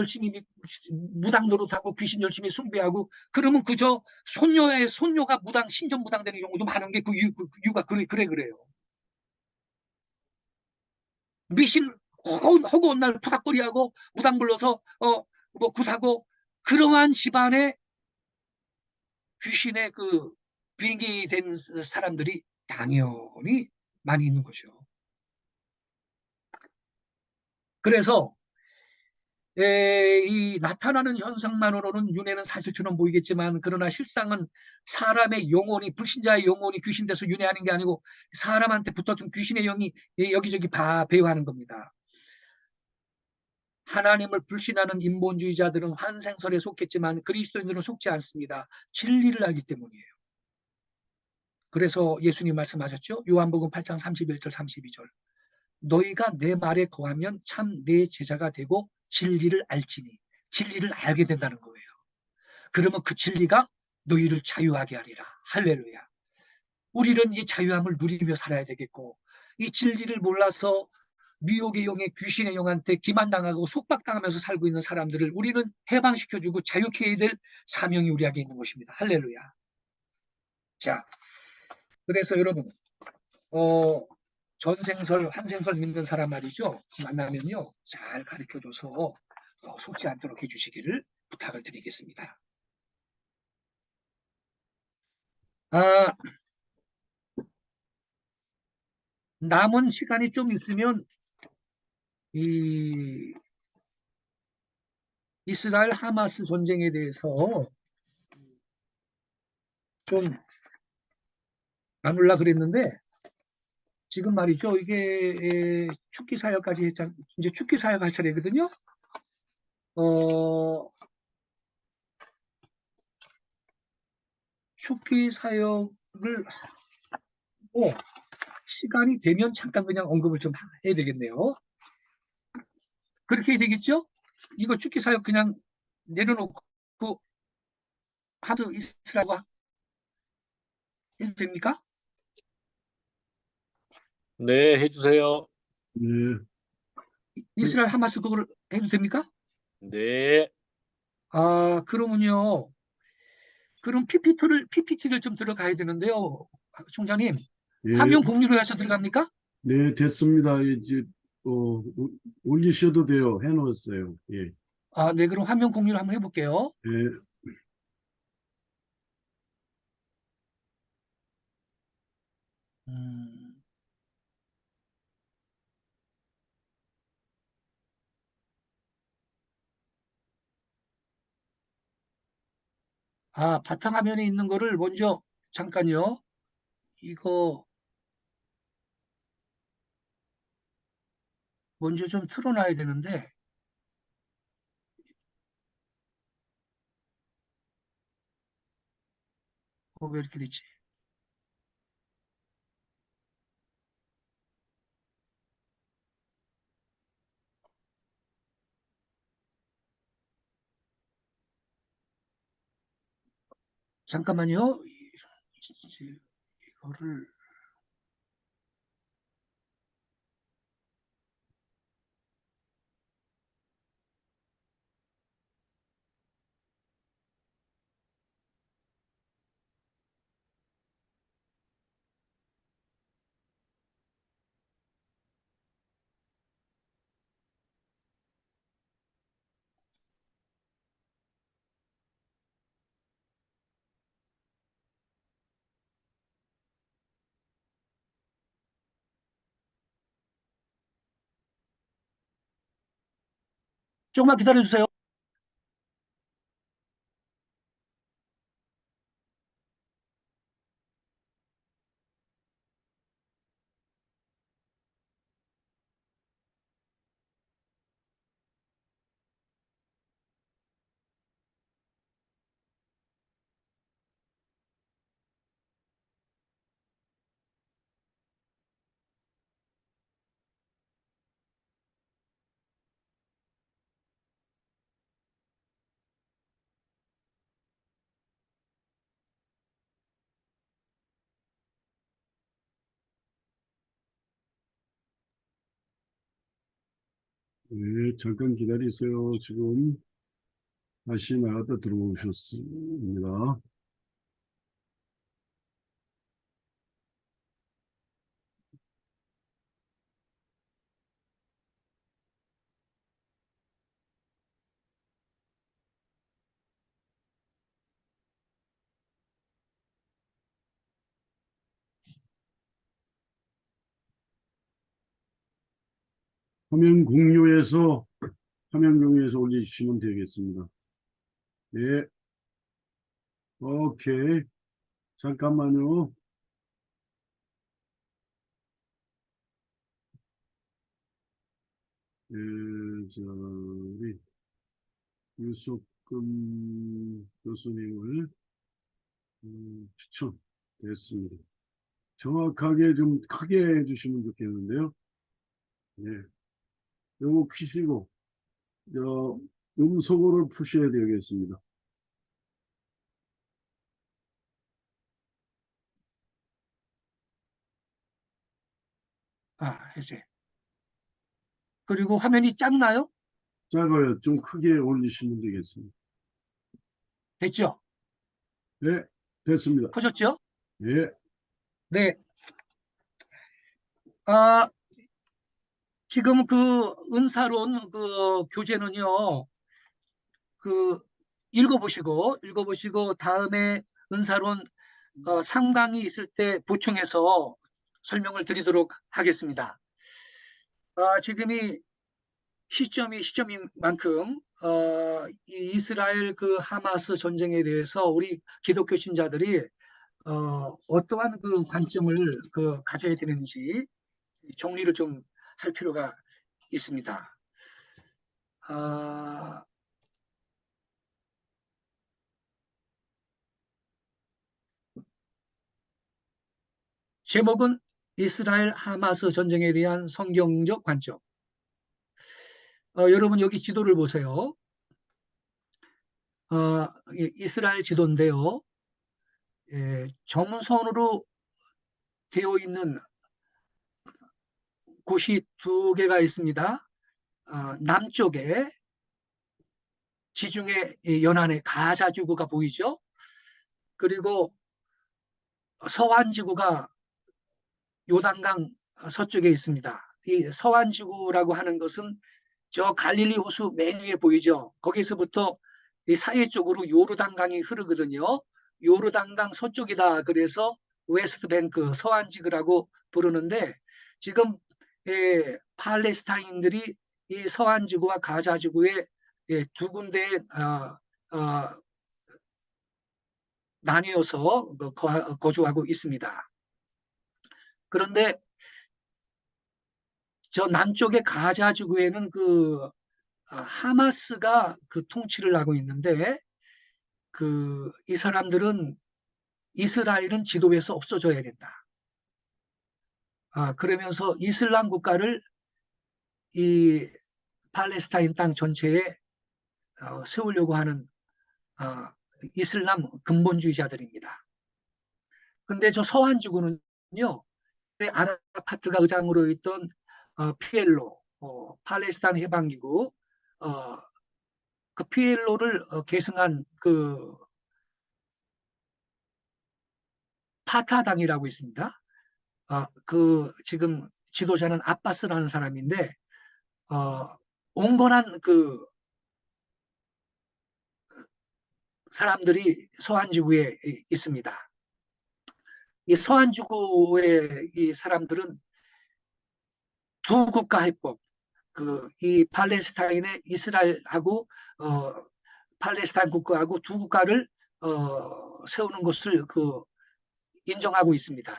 노릇하고 귀신 열심히 숭배하고 그러면 그저 손녀가 신전 무당 되는 경우도 많은 게 그 이유가 그래요. 미신 허구한 날 푸닥거리하고 무당 불러서 굿하고 그러한 집안에 귀신의 그 비행기 된 사람들이 당연히 많이 있는 거죠. 그래서 이 나타나는 현상만으로는 윤회는 사실처럼 보이겠지만, 그러나 실상은 사람의 영혼이, 불신자의 영혼이 귀신 돼서 윤회하는 게 아니고 사람한테 붙었던 귀신의 영이 여기저기 배회하는 겁니다. 하나님을 불신하는 인본주의자들은 환생설에 속했지만 그리스도인들은 속지 않습니다. 진리를 알기 때문이에요. 그래서 예수님 말씀하셨죠. 요한복음 8장 31절 32절. 너희가 내 말에 거하면 참 내 제자가 되고 진리를 알지니. 진리를 알게 된다는 거예요. 그러면 그 진리가 너희를 자유하게 하리라. 할렐루야. 우리는 이 자유함을 누리며 살아야 되겠고, 이 진리를 몰라서 미혹의 영에 귀신의 영한테 기만당하고 속박당하면서 살고 있는 사람들을 우리는 해방시켜주고 자유케 해야 될 사명이 우리에게 있는 것입니다. 할렐루야. 자, 그래서 여러분, 어, 전생설, 환생설 믿는 사람 말이죠. 만나면요, 잘 가르쳐줘서 속지 않도록 해주시기를 부탁을 드리겠습니다. 아, 남은 시간이 좀 있으면 이 이스라엘 하마스 전쟁에 대해서 좀 나눌라 그랬는데 지금 말이죠. 이게 축기 사역까지 했잖, 이제 축기 사역 할 차례거든요. 어, 축기 사역을 시간이 되면 잠깐 그냥 언급을 좀 해야 되겠네요. 그렇게 해야 되겠죠? 이거 축기 사역 그냥 내려놓고 하도 있으라고 해도 됩니까? 네, 해주세요. 네, 이스라엘 하마스 그걸 해도 됩니까? 네. 아, 그러면요. 그럼 PPT를 좀 들어가야 되는데요. 총장님, 예, 화면 공유를 하셔 들어갑니까? 네, 됐습니다. 이제, 올리셔도 돼요. 해놓았어요. 예, 아, 네, 그럼 화면 공유를 한번 해볼게요. 예, 음, 아, 바탕화면에 있는 거를 먼저 잠깐요. 이거 먼저 좀 틀어놔야 되는데, 왜 이렇게 됐지? 잠깐만요. 이거를, 조금만 기다려주세요. 예, 잠깐 기다리세요. 지금 다시 나갔다 들어오셨습니다. 화면 공유해서 올리시면 되겠습니다. 예, 오케이. 잠깐만요. 예, 우리 유석금 교수님을 추천됐습니다. 정확하게 좀 크게 해주시면 좋겠는데요. 네. 요거 키시고, 음소거를 푸셔야 되겠습니다. 이제. 그리고 화면이 작나요? 작아요. 좀 크게 올리시면 되겠습니다. 됐죠? 네, 됐습니다. 커졌죠? 네, 네. 지금 그 은사론 그 교재는요, 그 읽어보시고 다음에 은사론 3강이 있을 때 보충해서 설명을 드리도록 하겠습니다. 지금이 시점인 만큼 이 이스라엘 그 하마스 전쟁에 대해서 우리 기독교 신자들이 어떠한 그 관점을 그 가져야 되는지 정리를 좀 할 필요가 있습니다. 아, 제목은 이스라엘 하마스 전쟁에 대한 성경적 관점. 여러분 여기 지도를 보세요. 이스라엘 지도인데요. 점선으로 되어 있는 곳이 두 개가 있습니다. 남쪽에 지중해 연안에 가자 지구가 보이죠. 그리고 서한 지구가 요단강 서쪽에 있습니다. 이 서한 지구라고 하는 것은 저 갈릴리 호수 맨 위에 보이죠. 거기서부터 이 사해 쪽으로 요르단강이 흐르거든요. 요르단강 서쪽이다. 그래서 웨스트 뱅크 서한 지구라고 부르는데 지금 팔레스타인들이 이 서한 지구와 가자 지구에 두 군데에 나뉘어서 거주하고 있습니다. 그런데 저 남쪽의 가자 지구에는 그 하마스가 그 통치를 하고 있는데 이 사람들은 이스라엘은 지도에서 없어져야 된다. 그러면서 이슬람 국가를 이 팔레스타인 땅 전체에 세우려고 하는 이슬람 근본주의자들입니다. 근데 저 서한 지구는요, 아라파트가 의장으로 있던 PLO, 팔레스타인 해방기구, 그 PLO를 계승한 그 파타당이라고 있습니다. 그 지금 지도자는 아바스라는 사람인데 온건한 그 사람들이 서한지구에 있습니다. 이 서한지구의 이 사람들은 두 국가 해법, 이 팔레스타인의 이스라엘하고 팔레스타인 국가하고 두 국가를 세우는 것을 인정하고 있습니다.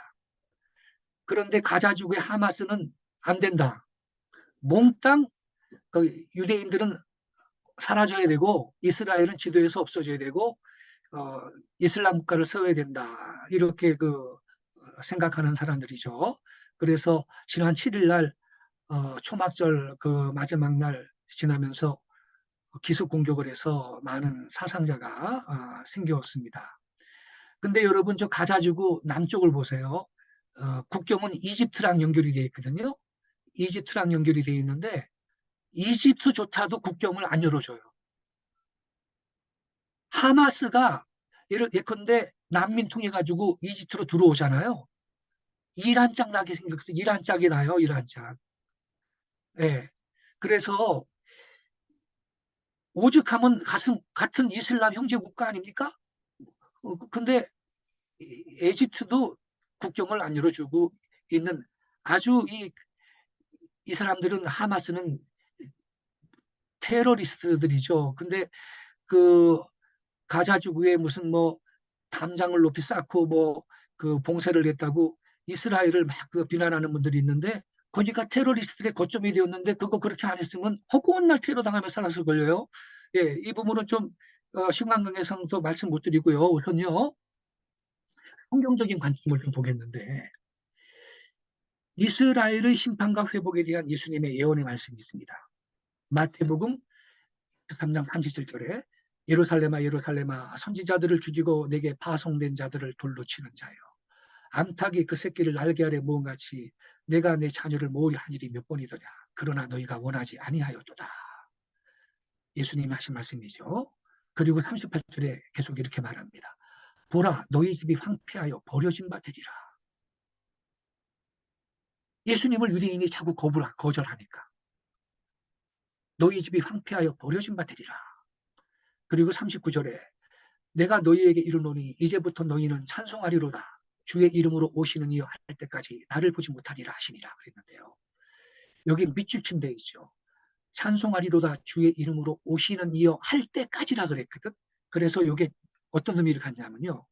그런데 가자지구의 하마스는 안 된다. 몽땅 유대인들은 사라져야 되고 이스라엘은 지도에서 없어져야 되고 이슬람 국가를 세워야 된다. 이렇게 생각하는 사람들이죠. 그래서 지난 7일 날 초막절 그 마지막 날 지나면서 기습 공격을 해서 많은 사상자가 생겼습니다. 근데 여러분 저 가자지구 남쪽을 보세요. 국경은 이집트랑 연결이 되어 있거든요. 이집트랑 연결이 되어 있는데 이집트조차도 국경을 안 열어줘요. 하마스가 예컨대 난민 통해 가지고 이집트로 들어오잖아요. 이란 짝 나게 생겼어요. 이란 짝이 나요. 이란 짝. 예. 그래서 오죽하면 같은 이슬람 형제 국가 아닙니까? 근데 에집트도 국경을 안 열어주고 있는 아주 이 사람들은 하마스는 테러리스트들이죠. 근데 그 가자지구에 무슨 뭐 담장을 높이 쌓고 뭐 봉쇄를 했다고 이스라엘을 막 비난하는 분들이 있는데 거기가 테러리스트들의 거점이 되었는데 그거 그렇게 안 했으면 허구한 날 테러 당하며 살았을 걸요. 예, 이 부분은 좀 신강경에서도 말씀 못 드리고요. 우선요 성경적인 관점을 좀 보겠는데 이스라엘의 심판과 회복에 대한 예수님의 예언의 말씀이 있습니다. 마태복음 3장 37절에 예루살렘아 예루살렘아 선지자들을 죽이고 내게 파송된 자들을 돌로 치는 자여 암탉이 그 새끼를 날개 아래 모은 같이 내가 내 자녀를 모으려 한 일이 몇 번이더냐 그러나 너희가 원하지 아니하였도다. 예수님이 하신 말씀이죠. 그리고 38절에 계속 이렇게 말합니다. 보라 너희 집이 황폐하여 버려진 바 되리라. 예수님을 유대인이 자꾸 거절하니까 너희 집이 황폐하여 버려진 바 되리라. 그리고 39절에 내가 너희에게 이르노니 이제부터 너희는 찬송하리로다. 주의 이름으로 오시는 이여 할 때까지 나를 보지 못하리라 하시니라 그랬는데요. 여기 밑줄 돼 있죠. 찬송하리로다 주의 이름으로 오시는 이여 할 때까지라 그랬거든. 그래서 이게 어떤 의미를 갖냐면요.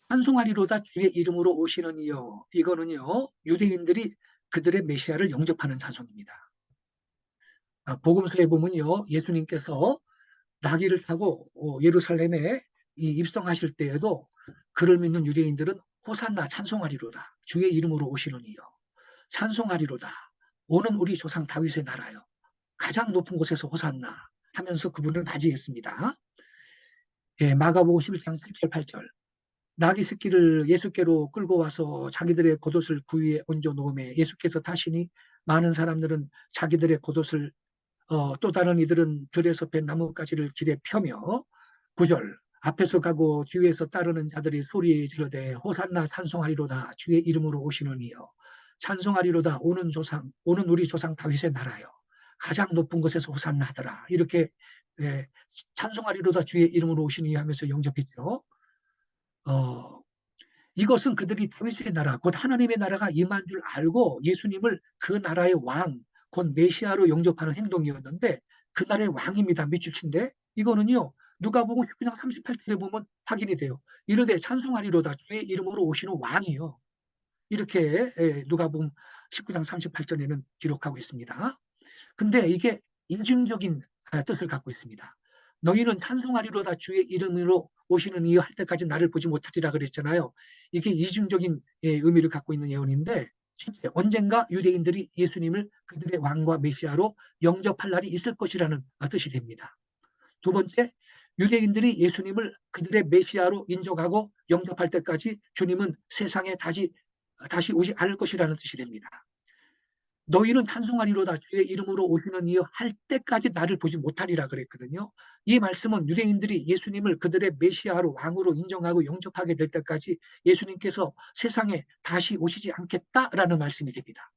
찬송하리로다 주의 이름으로 오시는 이여 이거는요. 유대인들이 그들의 메시아를 영접하는 찬송입니다. 복음서에 보면요. 예수님께서 나귀를 타고 예루살렘에 입성하실 때에도 그를 믿는 유대인들은 호산나 찬송하리로다. 주의 이름으로 오시는 이여. 찬송하리로다. 오는 우리 조상 다윗의 나라요. 가장 높은 곳에서 호산나 하면서 그분을 맞이했습니다. 마가복음 11장 7절 8절. 나귀 새끼를 예수께로 끌고 와서 자기들의 겉옷을 그 위에 얹어 놓음에 예수께서 타시니 많은 사람들은 자기들의 겉옷을 또 다른 이들은 들에서 벤 나뭇가지를 길에 펴며 9절 앞에서 가고 뒤에서 따르는 자들이 소리 지르되 호산나 찬송하리로다 주의 이름으로 오시는 이여 찬송하리로다 오는 우리 조상 다윗의 나라여 가장 높은 곳에서 호산나 하더라 이렇게 찬송하리로다 주의 이름으로 오시는 이여 하면서 영접했죠. 이것은 그들이 다윗의 나라 곧 하나님의 나라가 임한 줄 알고 예수님을 그 나라의 왕 곧 메시아로 영접하는 행동이었는데 그 나라의 왕입니다. 밑줄친데 이거는요. 누가복음 19장 38절에 보면 확인이 돼요. 이르되 찬송하리로다 주의 이름으로 오시는 왕이요. 이렇게 누가복음 19장 38절에는 기록하고 있습니다. 근데 이게 이중적인 뜻을 갖고 있습니다. 너희는 찬송하리로다 주의 이름으로 오시는 이여 할 때까지 나를 보지 못하리라 그랬잖아요. 이게 이중적인 의미를 갖고 있는 예언인데 실제 언젠가 유대인들이 예수님을 그들의 왕과 메시아로 영접할 날이 있을 것이라는 뜻이 됩니다. 두 번째, 유대인들이 예수님을 그들의 메시아로 인정하고 영접할 때까지 주님은 세상에 다시 오지 않을 것이라는 뜻이 됩니다. 너희는 찬송하리로다 주의 이름으로 오시는 이여 할 때까지 나를 보지 못하리라 그랬거든요. 이 말씀은 유대인들이 예수님을 그들의 메시아로 왕으로 인정하고 영접하게 될 때까지 예수님께서 세상에 다시 오시지 않겠다라는 말씀이 됩니다.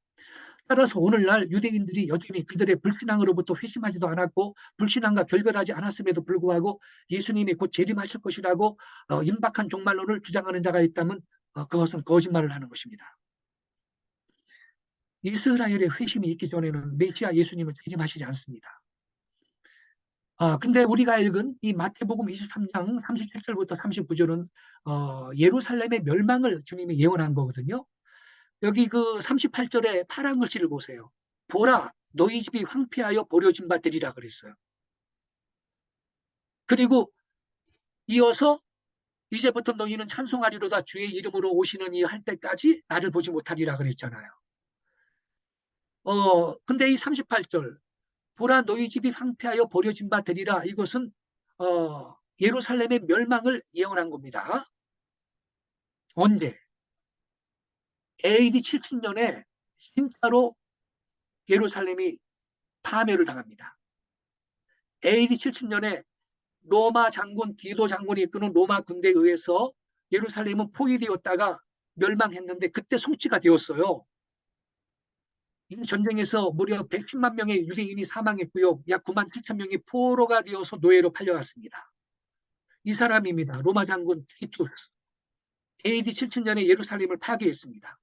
따라서 오늘날 유대인들이 여전히 그들의 불신앙으로부터 회심하지도 않았고 불신앙과 결별하지 않았음에도 불구하고 예수님이 곧 재림하실 것이라고 임박한 종말론을 주장하는 자가 있다면 그것은 거짓말을 하는 것입니다. 이스라엘의 회심이 있기 전에는 메시아 예수님은 재림하시지 않습니다. 근데 우리가 읽은 이 마태복음 23장 37절부터 39절은 예루살렘의 멸망을 주님이 예언한 거거든요. 여기 그 38절에 파란 글씨를 보세요. 보라, 너희 집이 황폐하여 버려진 바 되리라 그랬어요. 그리고 이어서 이제부터 너희는 찬송하리로다 주의 이름으로 오시는 이 할 때까지 나를 보지 못하리라 그랬잖아요. 근데 이 38절 보라 너희 집이 황폐하여 버려진 바 되리라 이것은 예루살렘의 멸망을 예언한 겁니다. 언제? AD 70년에 진짜로 예루살렘이 파멸을 당합니다. AD 70년에 로마 장군 디도 장군이 이끄는 로마 군대에 의해서 예루살렘은 포위되었다가 멸망했는데 그때 송치가 되었어요. 이 전쟁에서 무려 110만 명의 유대인이 사망했고요. 약 9만 7천 명이 포로가 되어서 노예로 팔려갔습니다. 이 사람입니다. 로마 장군 티투스. AD 70년에 예루살렘을 파괴했습니다.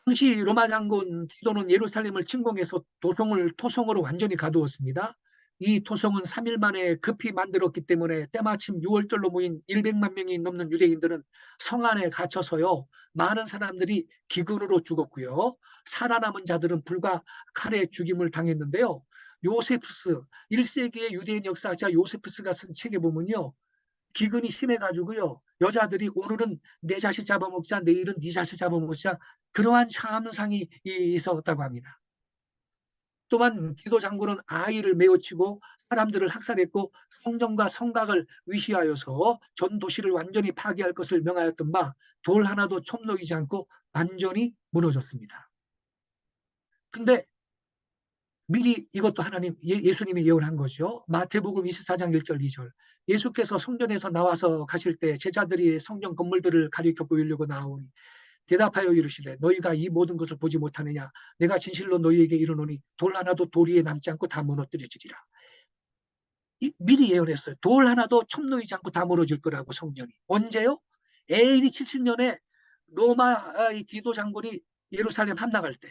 당시 로마 장군 티도는 예루살렘을 침공해서 토성으로 완전히 가두었습니다. 이 토성은 3일 만에 급히 만들었기 때문에 때마침 6월절로 모인 100만 명이 넘는 유대인들은 성 안에 갇혀서요. 많은 사람들이 기근으로 죽었고요. 살아남은 자들은 불과 칼에 죽임을 당했는데요. 요세푸스, 1세기의 유대인 역사자 요세푸스가 쓴 책에 보면요. 기근이 심해가지고요. 여자들이 오늘은 내 자식 잡아먹자, 내일은 네 자식 잡아먹자, 그러한 참상이 있었다고 합니다. 또한 디도 장군은 아이를 메어치고 사람들을 학살했고 성전과 성곽을 위시하여서 전 도시를 완전히 파괴할 것을 명하였던 바 돌 하나도 첨놓이지 않고 완전히 무너졌습니다. 근데 미리 이것도 하나님, 예수님이 예언한 거죠. 마태복음 24장 1절 2절. 예수께서 성전에서 나와서 가실 때 제자들이 성전 건물들을 가리켜 보이려고 나오니 대답하여 이르시되 너희가 이 모든 것을 보지 못하느냐. 내가 진실로 너희에게 이르노니 돌 하나도 도리에 남지 않고 다 무너뜨려지리라. 미리 예언했어요. 돌 하나도 첨놓이지 않고 다 무너질 거라고 성전이. 언제요? AD 70년에 로마의 디도 장군이 예루살렘 함락할 때.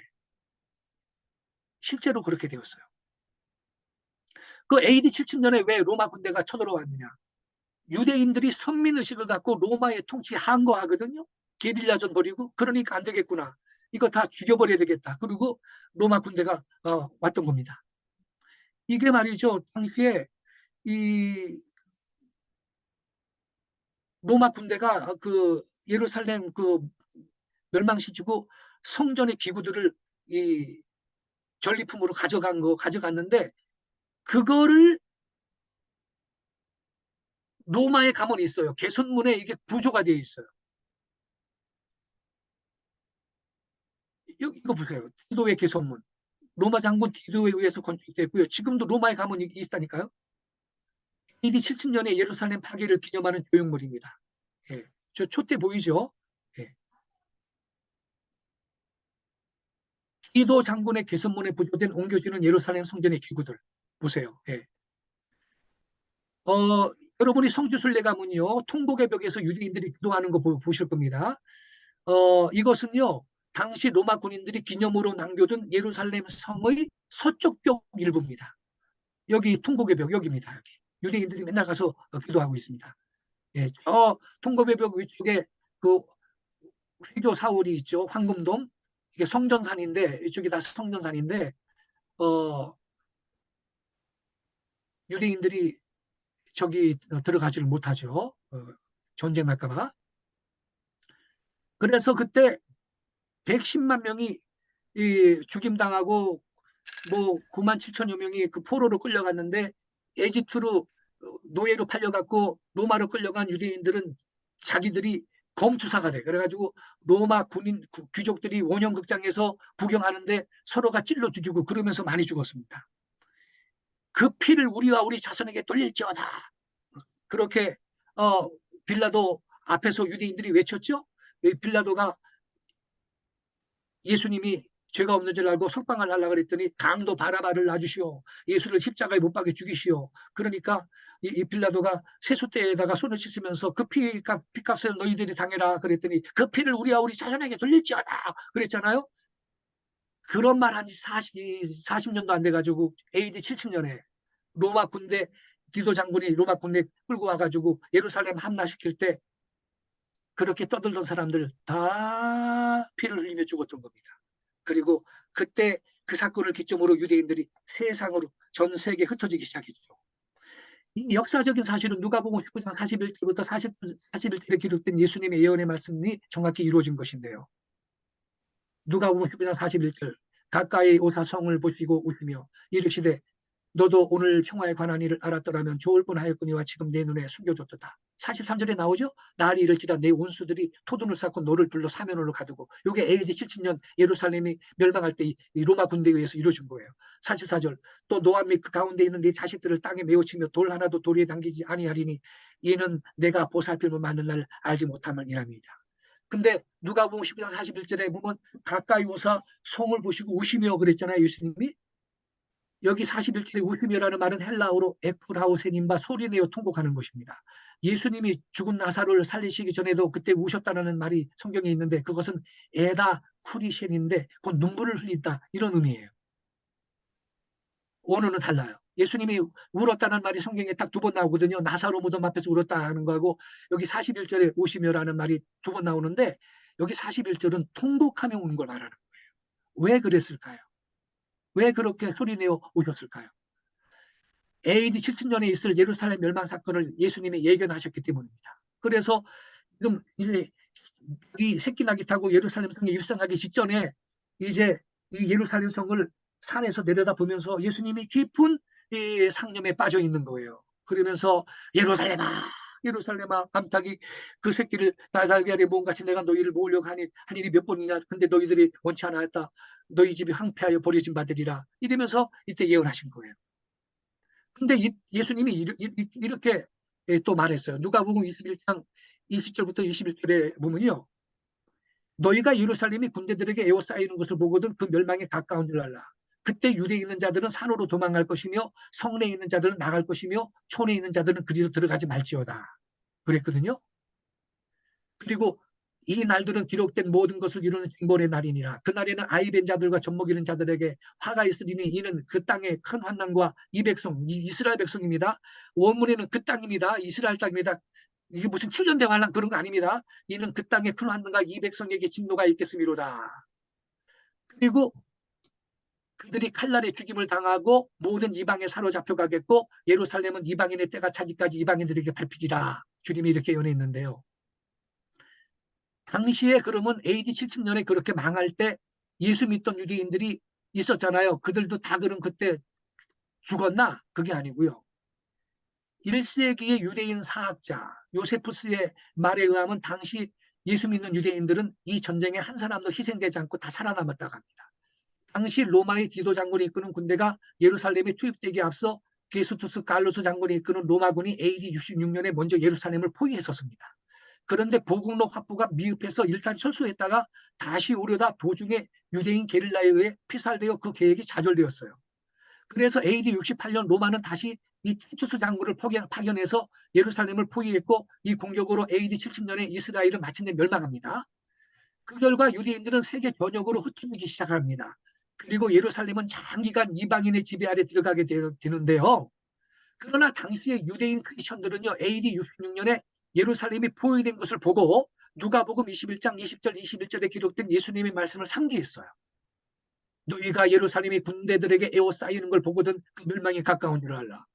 실제로 그렇게 되었어요. 그 AD 70년에 왜 로마 군대가 쳐들어왔느냐. 유대인들이 선민의식을 갖고 로마의 통치에 항거하거든요. 게릴라전 벌이고. 그러니까 안 되겠구나. 이거 다 죽여버려야 되겠다. 그리고 로마 군대가 왔던 겁니다. 이게 말이죠. 당시에 이 로마 군대가 그 예루살렘 그 멸망시키고 성전의 기구들을 이 전리품으로 가져갔는데 그거를 로마의 가문이 있어요. 개선문에 이게 구조가 되어 있어요. 이거 보세요. 디도의 개선문. 로마 장군 디도에 의해서 건축됐고요. 지금도 로마의 가문이 있다니까요. AD 70년에 예루살렘 파괴를 기념하는 조형물입니다. 예. 저 촛대 보이죠? 예. 디도 장군의 개선문에 부조된 옮겨지는 예루살렘 성전의 기구들 보세요. 예. 여러분이 성지순례 가면요, 통곡의 벽에서 유대인들이 기도하는 거 보실 겁니다. 이것은요, 당시 로마 군인들이 기념으로 남겨둔 예루살렘 성의 서쪽 벽 일부입니다. 여기 통곡의 벽 여기입니다. 여기. 유대인들이 맨날 가서 기도하고 있습니다. 예, 통곡의 벽 위쪽에 그 회교 사울이 있죠. 황금돔. 이게 성전산인데 이쪽이 다 성전산인데 유대인들이 저기 들어가지를 못하죠. 전쟁 날까봐. 그래서 그때 110만 명이 죽임당하고 뭐 9만 7천여 명이 그 포로로 끌려갔는데 에집트로 노예로 팔려갔고 로마로 끌려간 유대인들은 자기들이 검투사가 돼. 그래가지고 로마 군인 귀족들이 원형극장에서 구경하는데 서로가 찔러 죽이고 그러면서 많이 죽었습니다. 그 피를 우리와 우리 자손에게 돌릴지어다. 그렇게 빌라도 앞에서 유대인들이 외쳤죠. 빌라도가 예수님이 죄가 없는 줄 알고 석방을 하려고 그랬더니 강도 바라바를 놔주시오. 예수를 십자가에 못 박여 죽이시오. 그러니까 이 빌라도가 세숫대에다가 손을 씻으면서 그 피값을 너희들이 당해라 그랬더니 그 피를 우리와 우리 자손에게 돌릴지어다 그랬잖아요. 그런 말 한 지 40년도 안 돼가지고 AD 70년에 로마 군대 디도 장군이 로마 군대 끌고 와가지고 예루살렘 함락시킬 때 그렇게 떠들던 사람들 다 피를 흘리며 죽었던 겁니다. 그리고 그때 그 사건을 기점으로 유대인들이 세상으로 전 세계에 흩어지기 시작했죠. 이 역사적인 사실은 누가복음 19장 41절부터 41절에 기록된 예수님의 예언의 말씀이 정확히 이루어진 것인데요. 누가복음 19장 41절 가까이 오사 성을 보시고 웃으며 이르시되 너도 오늘 평화에 관한 일을 알았더라면 좋을 뻔하였거니와 지금 내 눈에 숨겨졌도다. 43절에 나오죠. 날이 이를지라 내 온수들이 토둔을 쌓고 너를 둘러 사면으로 가두고 이게 AD 70년 예루살렘이 멸망할 때 이 로마 군대에 의해서 이루어진 거예요. 44절 또 노아 및 그 가운데 있는 네 자식들을 땅에 메어치며 돌 하나도 도리에 남기지 아니하리니 이는 내가 보살핌을 받는 날 알지 못함이니라. 근데 누가복음 12장 41절에 보면 가까이 오사 성을 보시고 우시며 그랬잖아요. 예수님이. 여기 41절에 웃음이라는 말은 헬라어로 에프라우세님바 소리내어 통곡하는 것입니다. 예수님이 죽은 나사로를 살리시기 전에도 그때 우셨다는 말이 성경에 있는데 그것은 에다 쿠리셴인데 곧 눈물을 흘린다 이런 의미예요. 원어는 달라요. 예수님이 울었다는 말이 성경에 딱 두 번 나오거든요. 나사로 무덤 앞에서 울었다 하는 거하고 여기 41절에 우시며라는 말이 두 번 나오는데 여기 41절은 통곡하며 우는 걸 말하는 거예요. 왜 그랬을까요? 왜 그렇게 소리내어 우셨을까요? AD 70년에 있을 예루살렘 멸망 사건을 예수님이 예견하셨기 때문입니다. 그래서 지금 이제 이 새끼 낙이 타고 예루살렘 성에 입성하기 직전에 이제 이 예루살렘 성을 산에서 내려다 보면서 예수님이 깊은 이 상념에 빠져 있는 거예요. 그러면서 예루살렘아, 예루살렘아, 암탉이 그 새끼를 나달리 아래 몸같이 내가 너희를 모으려고 하니 한 일이 몇 번이냐. 근데 너희들이 원치 않았다. 너희 집이 황폐하여 버려진 바되리라. 이러면서 이때 예언하신 거예요. 근데 예수님이 이렇게 또 말했어요. 누가복음 21장 20절부터 21절에 보면요. 너희가 예루살렘이 군대들에게 에워싸이는 것을 보거든 그 멸망에 가까운 줄 알라. 그때 유대에 있는 자들은 산으로 도망갈 것이며 성내에 있는 자들은 나갈 것이며 촌에 있는 자들은 그리로 들어가지 말지어다. 그랬거든요. 그리고 이 날들은 기록된 모든 것을 이루는 징벌의 날이니라. 그날에는 아이 벤 자들과 젖먹이는 자들에게 화가 있으리니 이는 그 땅의 큰 환난과 이 백성, 이 이스라엘 백성입니다. 원문에는 그 땅입니다. 이스라엘 땅입니다. 이게 무슨 7년대 환난 그런 거 아닙니다. 이는 그 땅의 큰 환난과 이 백성에게 진노가 있겠음이로다. 그리고 그들이 칼날에 죽임을 당하고 모든 이방에 사로잡혀 가겠고 예루살렘은 이방인의 때가 차기까지 이방인들에게 밟히리라. 주님이 이렇게 연했는데요. 당시에 그러면 AD 70년에 그렇게 망할 때 예수 믿던 유대인들이 있었잖아요. 그들도 다 그럼 그때 죽었나? 그게 아니고요. 1세기의 유대인 사학자 요세푸스의 말에 의하면 당시 예수 믿는 유대인들은 이 전쟁에 한 사람도 희생되지 않고 다 살아남았다고 합니다. 당시 로마의 디도 장군이 이끄는 군대가 예루살렘에 투입되기에 앞서 게스투스 갈루스 장군이 이끄는 로마군이 AD 66년에 먼저 예루살렘을 포위했었습니다. 그런데 보국로 확보가 미흡해서 일단 철수했다가 다시 오려다 도중에 유대인 게릴라에 의해 피살되어 그 계획이 좌절되었어요. 그래서 AD 68년 로마는 다시 이 티투스 장군을 파견해서 예루살렘을 포위했고 이 공격으로 AD 70년에 이스라엘은 마침내 멸망합니다. 그 결과 유대인들은 세계 전역으로 흩어지기 시작합니다. 그리고 예루살렘은 장기간 이방인의 지배 아래 들어가게 되는데요. 그러나 당시의 유대인 크리스천들은요, AD 66년에 예루살렘이 포위된 것을 보고 누가복음 21장 20절 21절에 기록된 예수님의 말씀을 상기했어요. 너희가 예루살렘이 군대들에게 에워싸이는 걸 보거든 그 멸망이 가까운 줄 알라.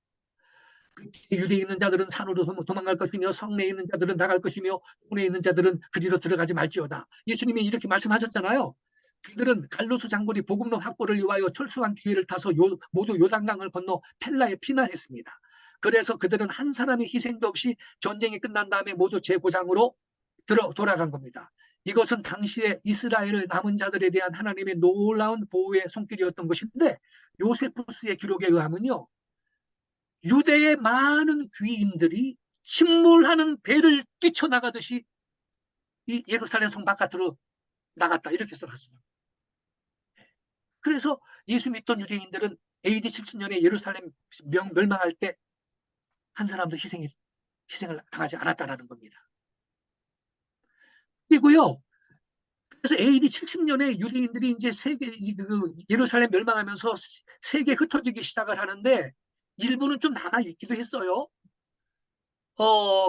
그때 유대에 있는 자들은 산으로 도망갈 것이며 성내에 있는 자들은 나갈 것이며 촌에 있는 자들은 그리로 들어가지 말지어다. 예수님이 이렇게 말씀하셨잖아요. 그들은 갈루스 장군이 복음로 확보를 위하여 철수한 기회를 타서 모두 요단강을 건너 펠라에 피난했습니다. 그래서 그들은 한 사람의 희생도 없이 전쟁이 끝난 다음에 모두 재고장으로 돌아간 겁니다. 이것은 당시에 이스라엘 남은 자들에 대한 하나님의 놀라운 보호의 손길이었던 것인데 요세푸스의 기록에 의하면요. 유대의 많은 귀인들이 침몰하는 배를 뛰쳐나가듯이 이 예루살렘 성 바깥으로 나갔다 이렇게 써놨어요. 그래서 예수 믿던 유대인들은 AD 70년에 예루살렘 멸망할 때 한 사람도 희생을 당하지 않았다라는 겁니다. 그리고요. 그래서 AD 70년에 유대인들이 이제 예루살렘 멸망하면서 세계에 흩어지기 시작을 하는데 일부는 좀 남아 있기도 했어요.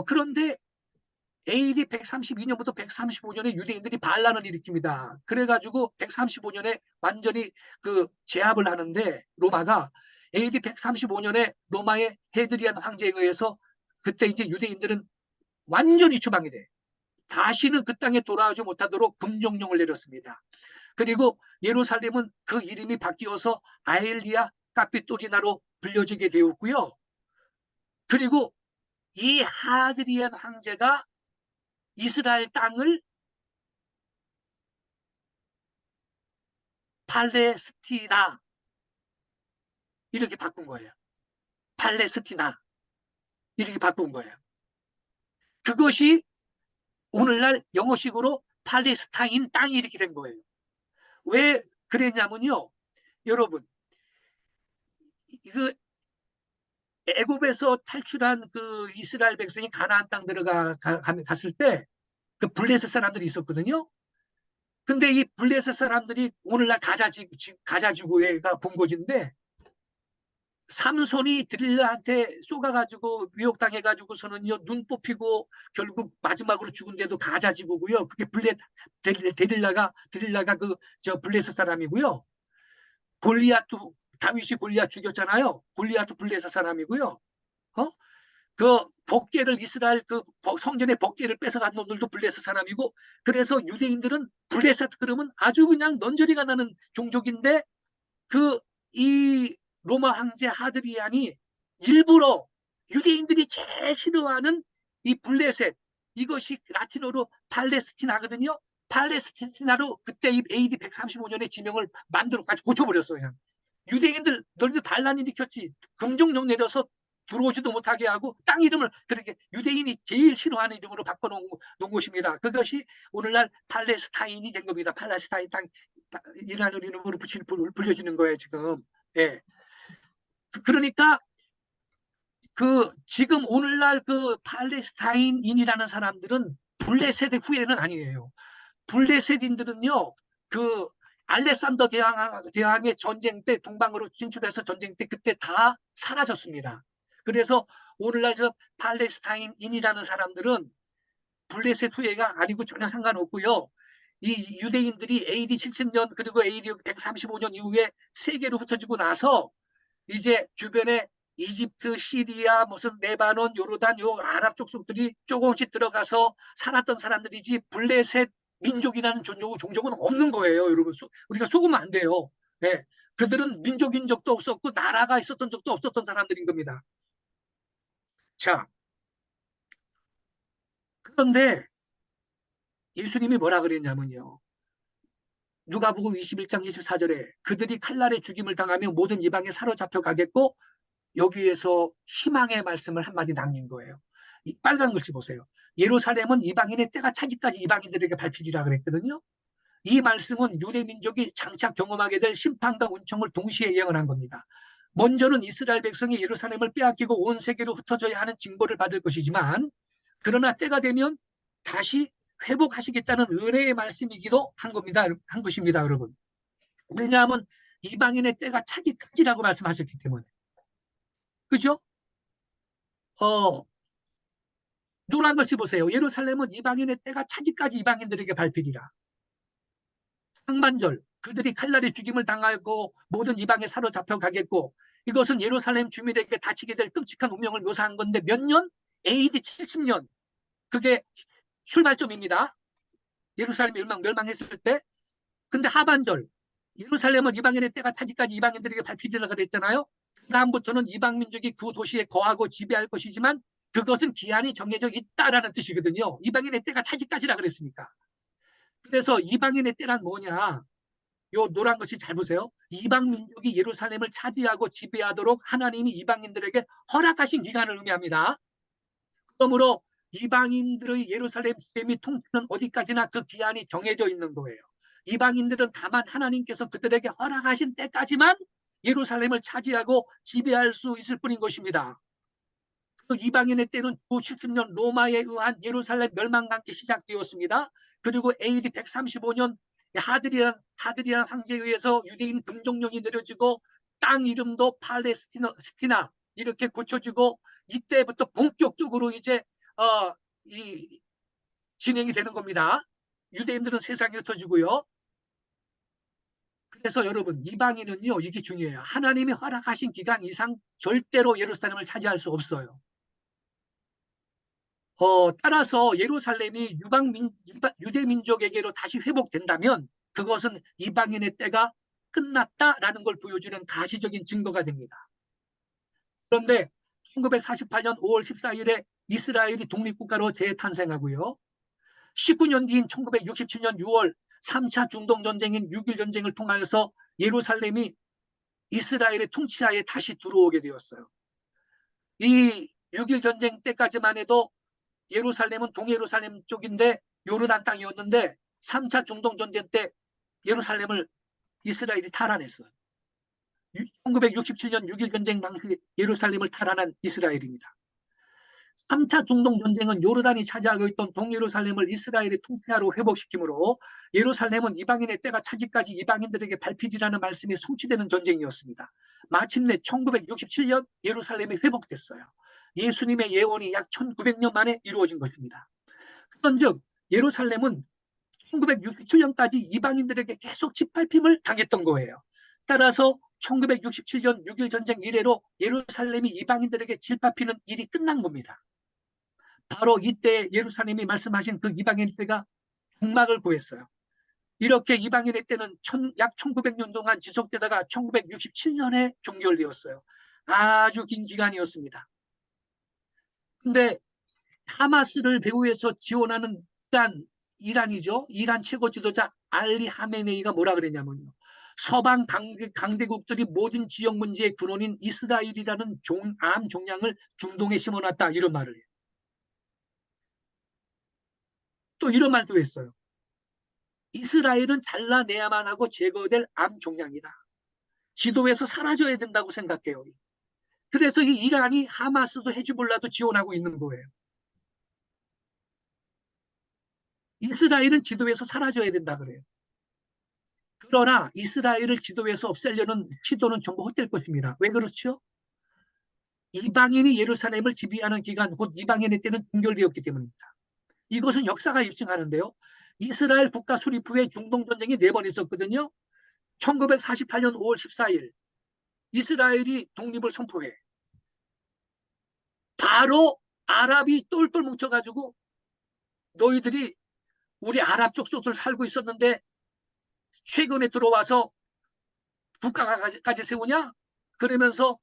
그런데 AD 132년부터 135년에 유대인들이 반란을 일으킵니다. 그래가지고 135년에 완전히 그 제압을 하는데 로마가 AD 135년에 로마의 헤드리안 황제에 의해서 그때 이제 유대인들은 완전히 추방이 돼. 다시는 그 땅에 돌아오지 못하도록 금종령을 내렸습니다. 그리고 예루살렘은 그 이름이 바뀌어서 아엘리아 카피토리나로 불려지게 되었고요. 그리고 이 하드리안 황제가 이스라엘 땅을 팔레스티나 이렇게 바꾼 거예요. 팔레스티나 이렇게 바꾼 거예요. 그것이 오늘날 영어식으로 팔레스타인 땅이 이렇게 된 거예요. 왜 그랬냐면요. 여러분 그 애굽에서 탈출한 그 이스라엘 백성이 가나안 땅 갔을 때 그 블레셋 사람들이 있었거든요. 근데 이 블레셋 사람들이 오늘날 가자 지구가 본거지인데 삼손이 드릴라한테 쏘가가지고 위협당해가지고서는요 눈 뽑히고 결국 마지막으로 죽은데도 가자 지구고요. 그게 드릴라가 그 저 블레셋 사람이고요. 다윗이 골리앗 죽였잖아요. 골리앗도 블레셋 사람이고요. 그 법궤를 이스라엘 성전의 법궤를 뺏어간 놈들도 블레셋 사람이고, 그래서 유대인들은 블레셋 그러면 아주 그냥 넌저리가 나는 종족인데, 이 로마 황제 하드리안이 일부러 유대인들이 제일 싫어하는 이 블레셋, 이것이 라틴어로 팔레스티나거든요. 팔레스티나로 그때 이 AD 135년에 지명을 만들어 가지고 고쳐버렸어요. 그냥. 유대인들 너희들 반란이 일으켰지, 금종령 내려서 들어오지도 못하게 하고 땅 이름을 그렇게 유대인이 제일 싫어하는 이름으로 바꿔놓은 곳입니다. 그것이 오늘날 팔레스타인이 된 겁니다. 팔레스타인 땅이라는 이름으로 불려지는 거예요 지금. 예. 그러니까 지금 오늘날 팔레스타인인이라는 사람들은 블레셋의 후예는 아니에요. 블레셋인들은요, 알렉산더 대왕의 전쟁 때 동방으로 진출해서 전쟁 때 그때 다 사라졌습니다. 그래서 오늘날 팔레스타인인이라는 사람들은 블레셋 후예가 아니고 전혀 상관없고요. 이 유대인들이 AD 70년 그리고 AD 135년 이후에 세계로 흩어지고 나서 이제 주변에 이집트, 시리아, 무슨 레바논, 요르단, 아랍 족속들이 조금씩 들어가서 살았던 사람들이지 블레셋 민족이라는 종족은 없는 거예요, 여러분. 우리가 속으면 안 돼요. 네. 그들은 민족인 적도 없었고 나라가 있었던 적도 없었던 사람들인 겁니다. 자, 그런데 예수님이 뭐라 그랬냐면요. 누가복음 21장 24절에 그들이 칼날에 죽임을 당하며 모든 이방에 사로잡혀 가겠고, 여기에서 희망의 말씀을 한마디 남긴 거예요. 이 빨간 글씨 보세요. 예루살렘은 이방인의 때가 차기까지 이방인들에게 밟히리라 그랬거든요. 이 말씀은 유대민족이 장차 경험하게 될 심판과 은총을 동시에 예언한 겁니다. 먼저는 이스라엘 백성이 예루살렘을 빼앗기고 온 세계로 흩어져야 하는 징벌을 받을 것이지만, 그러나 때가 되면 다시 회복하시겠다는 은혜의 말씀이기도 한 것입니다, 여러분. 왜냐하면 이방인의 때가 차기까지라고 말씀하셨기 때문에. 그죠? 노란 글씨 보세요. 예루살렘은 이방인의 때가 차기까지 이방인들에게 밟히리라. 상반절, 그들이 칼날에 죽임을 당하고 모든 이방에 사로잡혀 가겠고, 이것은 예루살렘 주민에게 다치게 될 끔찍한 운명을 묘사한 건데 몇 년? AD 70년. 그게 출발점입니다. 예루살렘 멸망했을 때. 근데 하반절, 예루살렘은 이방인의 때가 차기까지 이방인들에게 밟히리라 그랬잖아요. 그 다음부터는 이방 민족이 그 도시에 거하고 지배할 것이지만 그것은 기한이 정해져 있다라는 뜻이거든요. 이방인의 때가 차기까지라 그랬으니까. 그래서 이방인의 때란 뭐냐? 요 노란 것이 잘 보세요. 이방 민족이 예루살렘을 차지하고 지배하도록 하나님이 이방인들에게 허락하신 기간을 의미합니다. 그러므로 이방인들의 예루살렘 지배 및 통치는 어디까지나 그 기한이 정해져 있는 거예요. 이방인들은 다만 하나님께서 그들에게 허락하신 때까지만 예루살렘을 차지하고 지배할 수 있을 뿐인 것입니다. 그 이방인의 때는 70년 로마에 의한 예루살렘 멸망과 함께 시작되었습니다. 그리고 AD 135년 하드리안 황제에 의해서 유대인 금종령이 내려지고 땅 이름도 팔레스티나 이렇게 고쳐지고, 이때부터 본격적으로 이제 진행이 되는 겁니다. 유대인들은 세상에 흩어지고요. 그래서 여러분, 이방인은요, 이게 중요해요. 하나님이 허락하신 기간 이상 절대로 예루살렘을 차지할 수 없어요. 따라서 예루살렘이 유대민족에게로 다시 회복된다면 그것은 이방인의 때가 끝났다라는 걸 보여주는 가시적인 증거가 됩니다. 그런데 1948년 5월 14일에 이스라엘이 독립국가로 재탄생하고요. 19년 뒤인 1967년 6월 3차 중동전쟁인 6.1 전쟁을 통하여서 예루살렘이 이스라엘의 통치하에 다시 들어오게 되었어요. 이 6.1 전쟁 때까지만 해도 예루살렘은 동예루살렘 쪽인데 요르단 땅이었는데 3차 중동전쟁 때 예루살렘을 이스라엘이 탈환했어요. 1967년 6.1 전쟁 당시 예루살렘을 탈환한 이스라엘입니다. 3차 중동전쟁은 요르단이 차지하고 있던 동예루살렘을 이스라엘이 통치하로 회복시키므로 예루살렘은 이방인의 때가 차기까지 이방인들에게 밟히리라는 말씀이 성취되는 전쟁이었습니다. 마침내 1967년 예루살렘이 회복됐어요. 예수님의 예언이 약 1900년 만에 이루어진 것입니다. 그런즉 예루살렘은 1967년까지 이방인들에게 계속 짓밟힘을 당했던 거예요. 따라서 1967년 6.1 전쟁 이래로 예루살렘이 이방인들에게 질밟히는 일이 끝난 겁니다. 바로 이때 예루살렘이 말씀하신 그 이방인 때가 종막을 구했어요. 이렇게 이방인의 때는 약 1900년 동안 지속되다가 1967년에 종결되었어요. 아주 긴 기간이었습니다. 근데 하마스를 배후에서 지원하는 이란이죠. 이란 최고 지도자 알리 하메네이가 뭐라 그랬냐면요. 서방 강대국들이 모든 지역 문제의 근원인 이스라엘이라는 암 종양을 중동에 심어놨다. 이런 말을 해요. 또 이런 말도 했어요. 이스라엘은 잘라내야만 하고 제거될 암 종양이다. 지도에서 사라져야 된다고 생각해요. 그래서 이 이란이 하마스도 헤즈볼라도 지원하고 있는 거예요. 이스라엘은 지도에서 사라져야 된다 그래요. 그러나 이스라엘을 지도에서 없애려는 시도는 전부 헛될 것입니다. 왜 그렇죠? 이방인이 예루살렘을 지배하는 기간, 곧 이방인의 때는 종결되었기 때문입니다. 이것은 역사가 입증하는데요. 이스라엘 국가 수립 후에 중동전쟁이 4번 있었거든요. 1948년 5월 14일 이스라엘이 독립을 선포해 바로 아랍이 똘똘 뭉쳐가지고 너희들이 우리 아랍 족속들 살고 있었는데 최근에 들어와서 국가까지 세우냐? 그러면서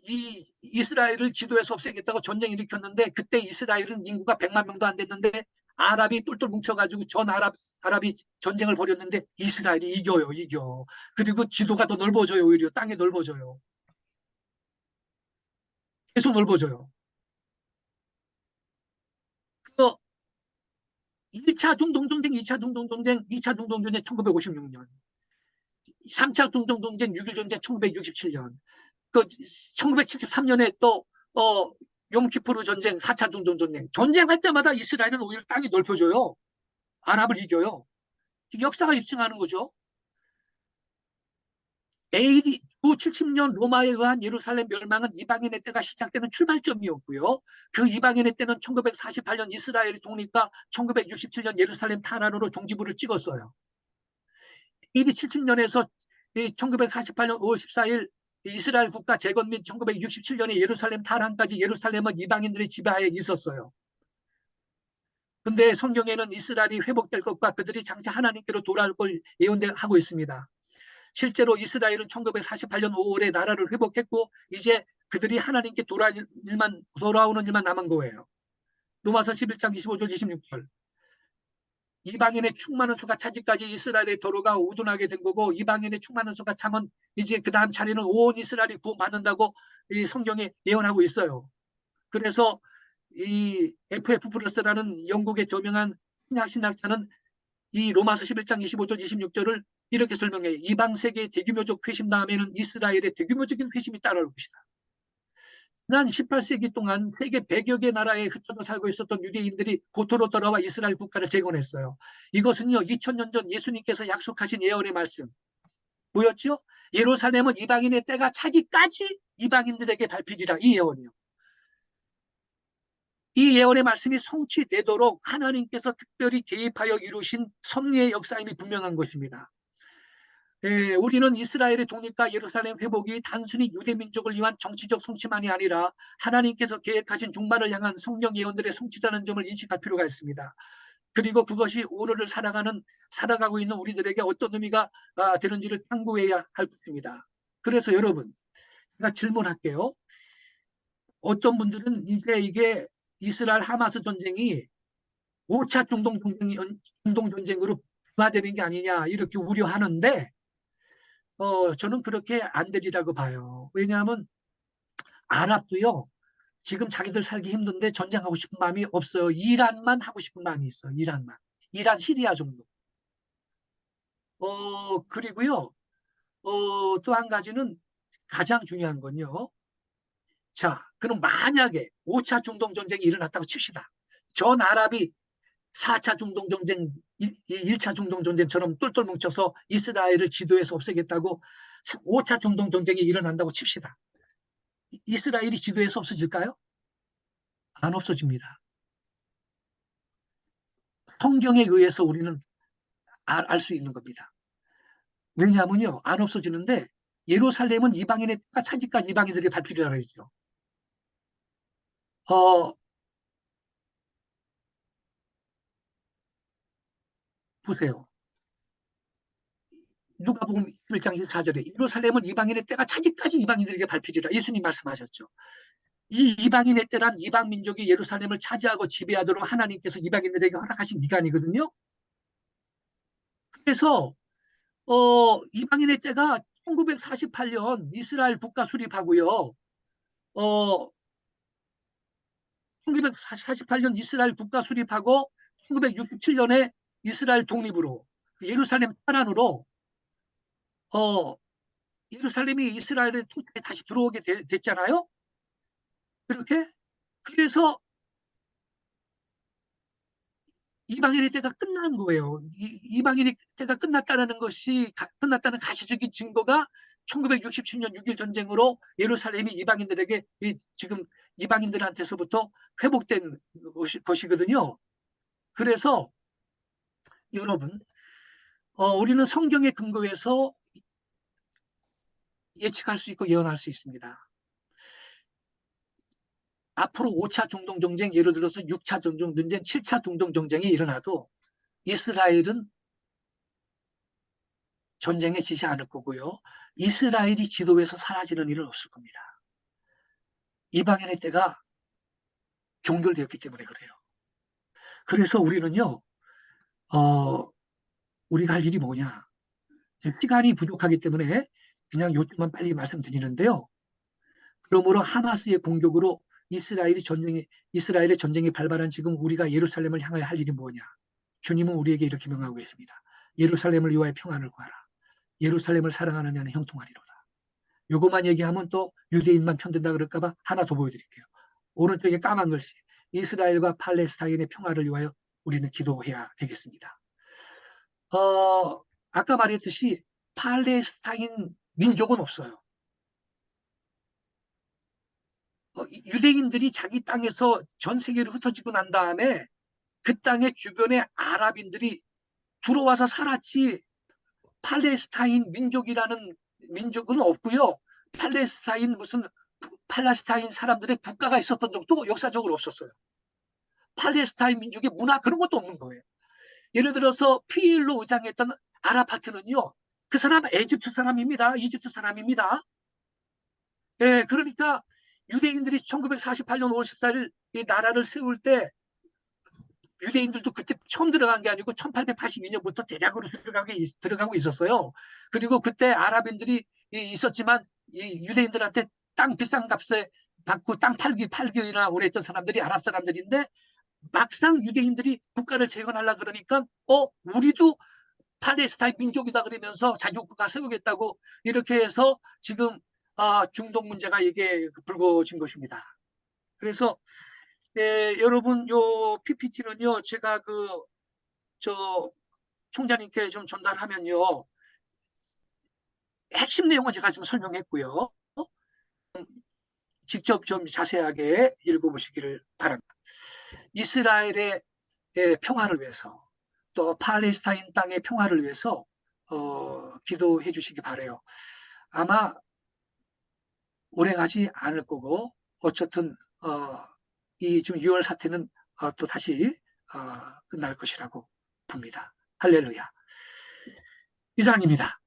이 이스라엘을 지도에서 없애겠다고 전쟁 일으켰는데 그때 이스라엘은 인구가 100만 명도 안 됐는데 아랍이 똘똘 뭉쳐가지고 아랍이 전쟁을 벌였는데 이스라엘이 이겨. 그리고 지도가 더 넓어져요. 오히려 땅이 넓어져요. 계속 넓어져요. 그거 1차 중동전쟁, 2차 중동전쟁, 2차 중동전쟁 1956년, 3차 중동전쟁 6.1 전쟁 1967년, 그 1973년에 또 욤키푸르 전쟁, 4차 중동전쟁. 전쟁할 때마다 이스라엘은 오히려 땅이 넓혀져요. 아랍을 이겨요. 역사가 입증하는 거죠. AD 970년 로마에 의한 예루살렘 멸망은 이방인의 때가 시작되는 출발점이었고요. 그 이방인의 때는 1948년 이스라엘의 독립과 1967년 예루살렘 탄환으로 종지부를 찍었어요. AD 70년에서 1948년 5월 14일 이스라엘 국가 재건 및 1967년에 예루살렘 탄환까지 예루살렘은 이방인들의 지배하에 있었어요. 근데 성경에는 이스라엘이 회복될 것과 그들이 장차 하나님께로 돌아올 걸 예언하고 있습니다. 실제로 이스라엘은 1948년 5월에 나라를 회복했고 이제 그들이 하나님께 돌아오는 일만 남은 거예요. 로마서 11장 25절 26절. 이방인의 충만한 수가 차지까지 이스라엘의 도로가 우둔하게 된 거고 이방인의 충만한 수가 차면 이제 그 다음 차례는 온 이스라엘이 구원받는다고 이 성경에 예언하고 있어요. 그래서 이 FF 브루스라는 영국의 저명한 신학자는 이 로마서 11장 25절 26절을 이렇게 설명해요. 이방 세계의 대규모적 회심 다음에는 이스라엘의 대규모적인 회심이 따라올 것이다. 지난 18세기 동안 세계 100여 개 나라에 흩어져 살고 있었던 유대인들이 고토로 돌아와 이스라엘 국가를 재건했어요. 이것은요 2000년 전 예수님께서 약속하신 예언의 말씀 뭐였죠? 예루살렘은 이방인의 때가 차기까지 이방인들에게 밟히리라. 이 예언이요. 이 예언의 말씀이 성취되도록 하나님께서 특별히 개입하여 이루신 섭리의 역사임이 분명한 것입니다. 우리는 이스라엘의 독립과 예루살렘 회복이 단순히 유대민족을 위한 정치적 성취만이 아니라 하나님께서 계획하신 종말을 향한 성경 예언들의 성취라는 점을 인식할 필요가 있습니다. 그리고 그것이 오늘을 살아가고 있는 우리들에게 어떤 의미가 되는지를 탐구해야 할 것입니다. 그래서 여러분, 제가 질문할게요. 어떤 분들은 이제 이게 이스라엘 하마스 전쟁이 5차 중동전쟁으로 변화되는 게 아니냐 이렇게 우려하는데 저는 그렇게 안 되리라고 봐요. 왜냐하면 아랍도요. 지금 자기들 살기 힘든데 전쟁하고 싶은 마음이 없어요. 이란만 하고 싶은 마음이 있어요. 이란만. 이란, 시리아 정도. 그리고요. 또 한 가지는 가장 중요한 건요. 자, 그럼 만약에 5차 중동전쟁이 일어났다고 칩시다. 전 아랍이 4차 중동전쟁, 1차 중동전쟁처럼 똘똘 뭉쳐서 이스라엘을 지도에서 없애겠다고 5차 중동전쟁이 일어난다고 칩시다. 이스라엘이 지도에서 없어질까요? 안 없어집니다. 성경에 의해서 우리는 알 수 있는 겁니다. 왜냐하면요, 안 없어지는데 예루살렘은 이방인의 때가 차지까지 이방인들이 밟히리라 그랬죠. 어, 보세요. 누가복음 1장 24절에 예루살렘은 이방인의 때가 차지까지 이방인들에게 밟히리라 예수님 말씀하셨죠. 이 이방인의 때란 이방 민족이 예루살렘을 차지하고 지배하도록 하나님께서 이방인들에게 허락하신 기간이거든요. 그래서 이방인의 때가 1948년 이스라엘 국가 수립하고요. 1948년 이스라엘 국가 수립하고 1967년에 이스라엘 독립으로 예루살렘 탈환으로 예루살렘이 이스라엘의 통치에 다시 들어오게 됐잖아요. 그렇게 그래서 이방인의 때가 끝난 거예요. 이방인의 때가 끝났다는 것이 끝났다는 가시적인 증거가 1967년 6.1 전쟁으로 예루살렘이 이방인들에게 지금 이방인들한테서부터 회복된 것이거든요. 그래서 여러분, 우리는 성경의 근거에서 예측할 수 있고 예언할 수 있습니다. 앞으로 5차 중동 전쟁, 예를 들어서 6차 중동 전쟁, 7차 중동 전쟁이 일어나도 이스라엘은 전쟁에 지지 않을 거고요. 이스라엘이 지도에서 사라지는 일은 없을 겁니다. 이방인의 때가 종결되었기 때문에 그래요. 그래서 우리는요, 우리가 할 일이 뭐냐. 시간이 부족하기 때문에 그냥 요점만 빨리 말씀드리는데요. 그러므로 하마스의 공격으로 이스라엘의 전쟁이 발발한 지금 우리가 예루살렘을 향하여 할 일이 뭐냐. 주님은 우리에게 이렇게 명하고 계십니다. 예루살렘을 위하여 평안을 구하라. 예루살렘을 사랑하는 자는 형통하리로다. 요것만 얘기하면 또 유대인만 편든다 그럴까봐 하나 더 보여드릴게요. 오른쪽에 까만 글씨. 이스라엘과 팔레스타인의 평화를 위하여 우리는 기도해야 되겠습니다. 아까 말했듯이 팔레스타인 민족은 없어요. 유대인들이 자기 땅에서 전 세계로 흩어지고 난 다음에 그 땅의 주변에 아랍인들이 들어와서 살았지 팔레스타인 민족이라는 민족은 없고요. 팔레스타인 사람들의 국가가 있었던 적도 역사적으로 없었어요. 팔레스타인 민족의 문화 그런 것도 없는 거예요. 예를 들어서 피일로 의장했던 아라파트는요. 그 사람 에집트 사람입니다. 이집트 사람입니다. 예, 그러니까 유대인들이 1948년 5월 14일 이 나라를 세울 때 유대인들도 그때 처음 들어간 게 아니고 1882년부터 대략으로 들어가고 있었어요. 그리고 그때 아랍인들이 있었지만 이 유대인들한테 땅 비싼 값에 받고 땅 팔기나 오래 했던 사람들이 아랍 사람들인데 막상 유대인들이 국가를 재건하려고 그러니까 우리도 팔레스타인 민족이다 그러면서 자주국가 세우겠다고 이렇게 해서 지금 중동 문제가 이게 불거진 것입니다. 그래서 여러분 요 PPT는요 제가 저 총장님께 좀 전달하면요 핵심 내용은 제가 지금 설명했고요. 직접 좀 자세하게 읽어보시기를 바랍니다. 이스라엘의 평화를 위해서 또 팔레스타인 땅의 평화를 위해서 기도해 주시기 바라요. 아마 오래가지 않을 거고 어쨌든 이 지금 6월 사태는 또 다시 끝날 것이라고 봅니다. 할렐루야. 이상입니다.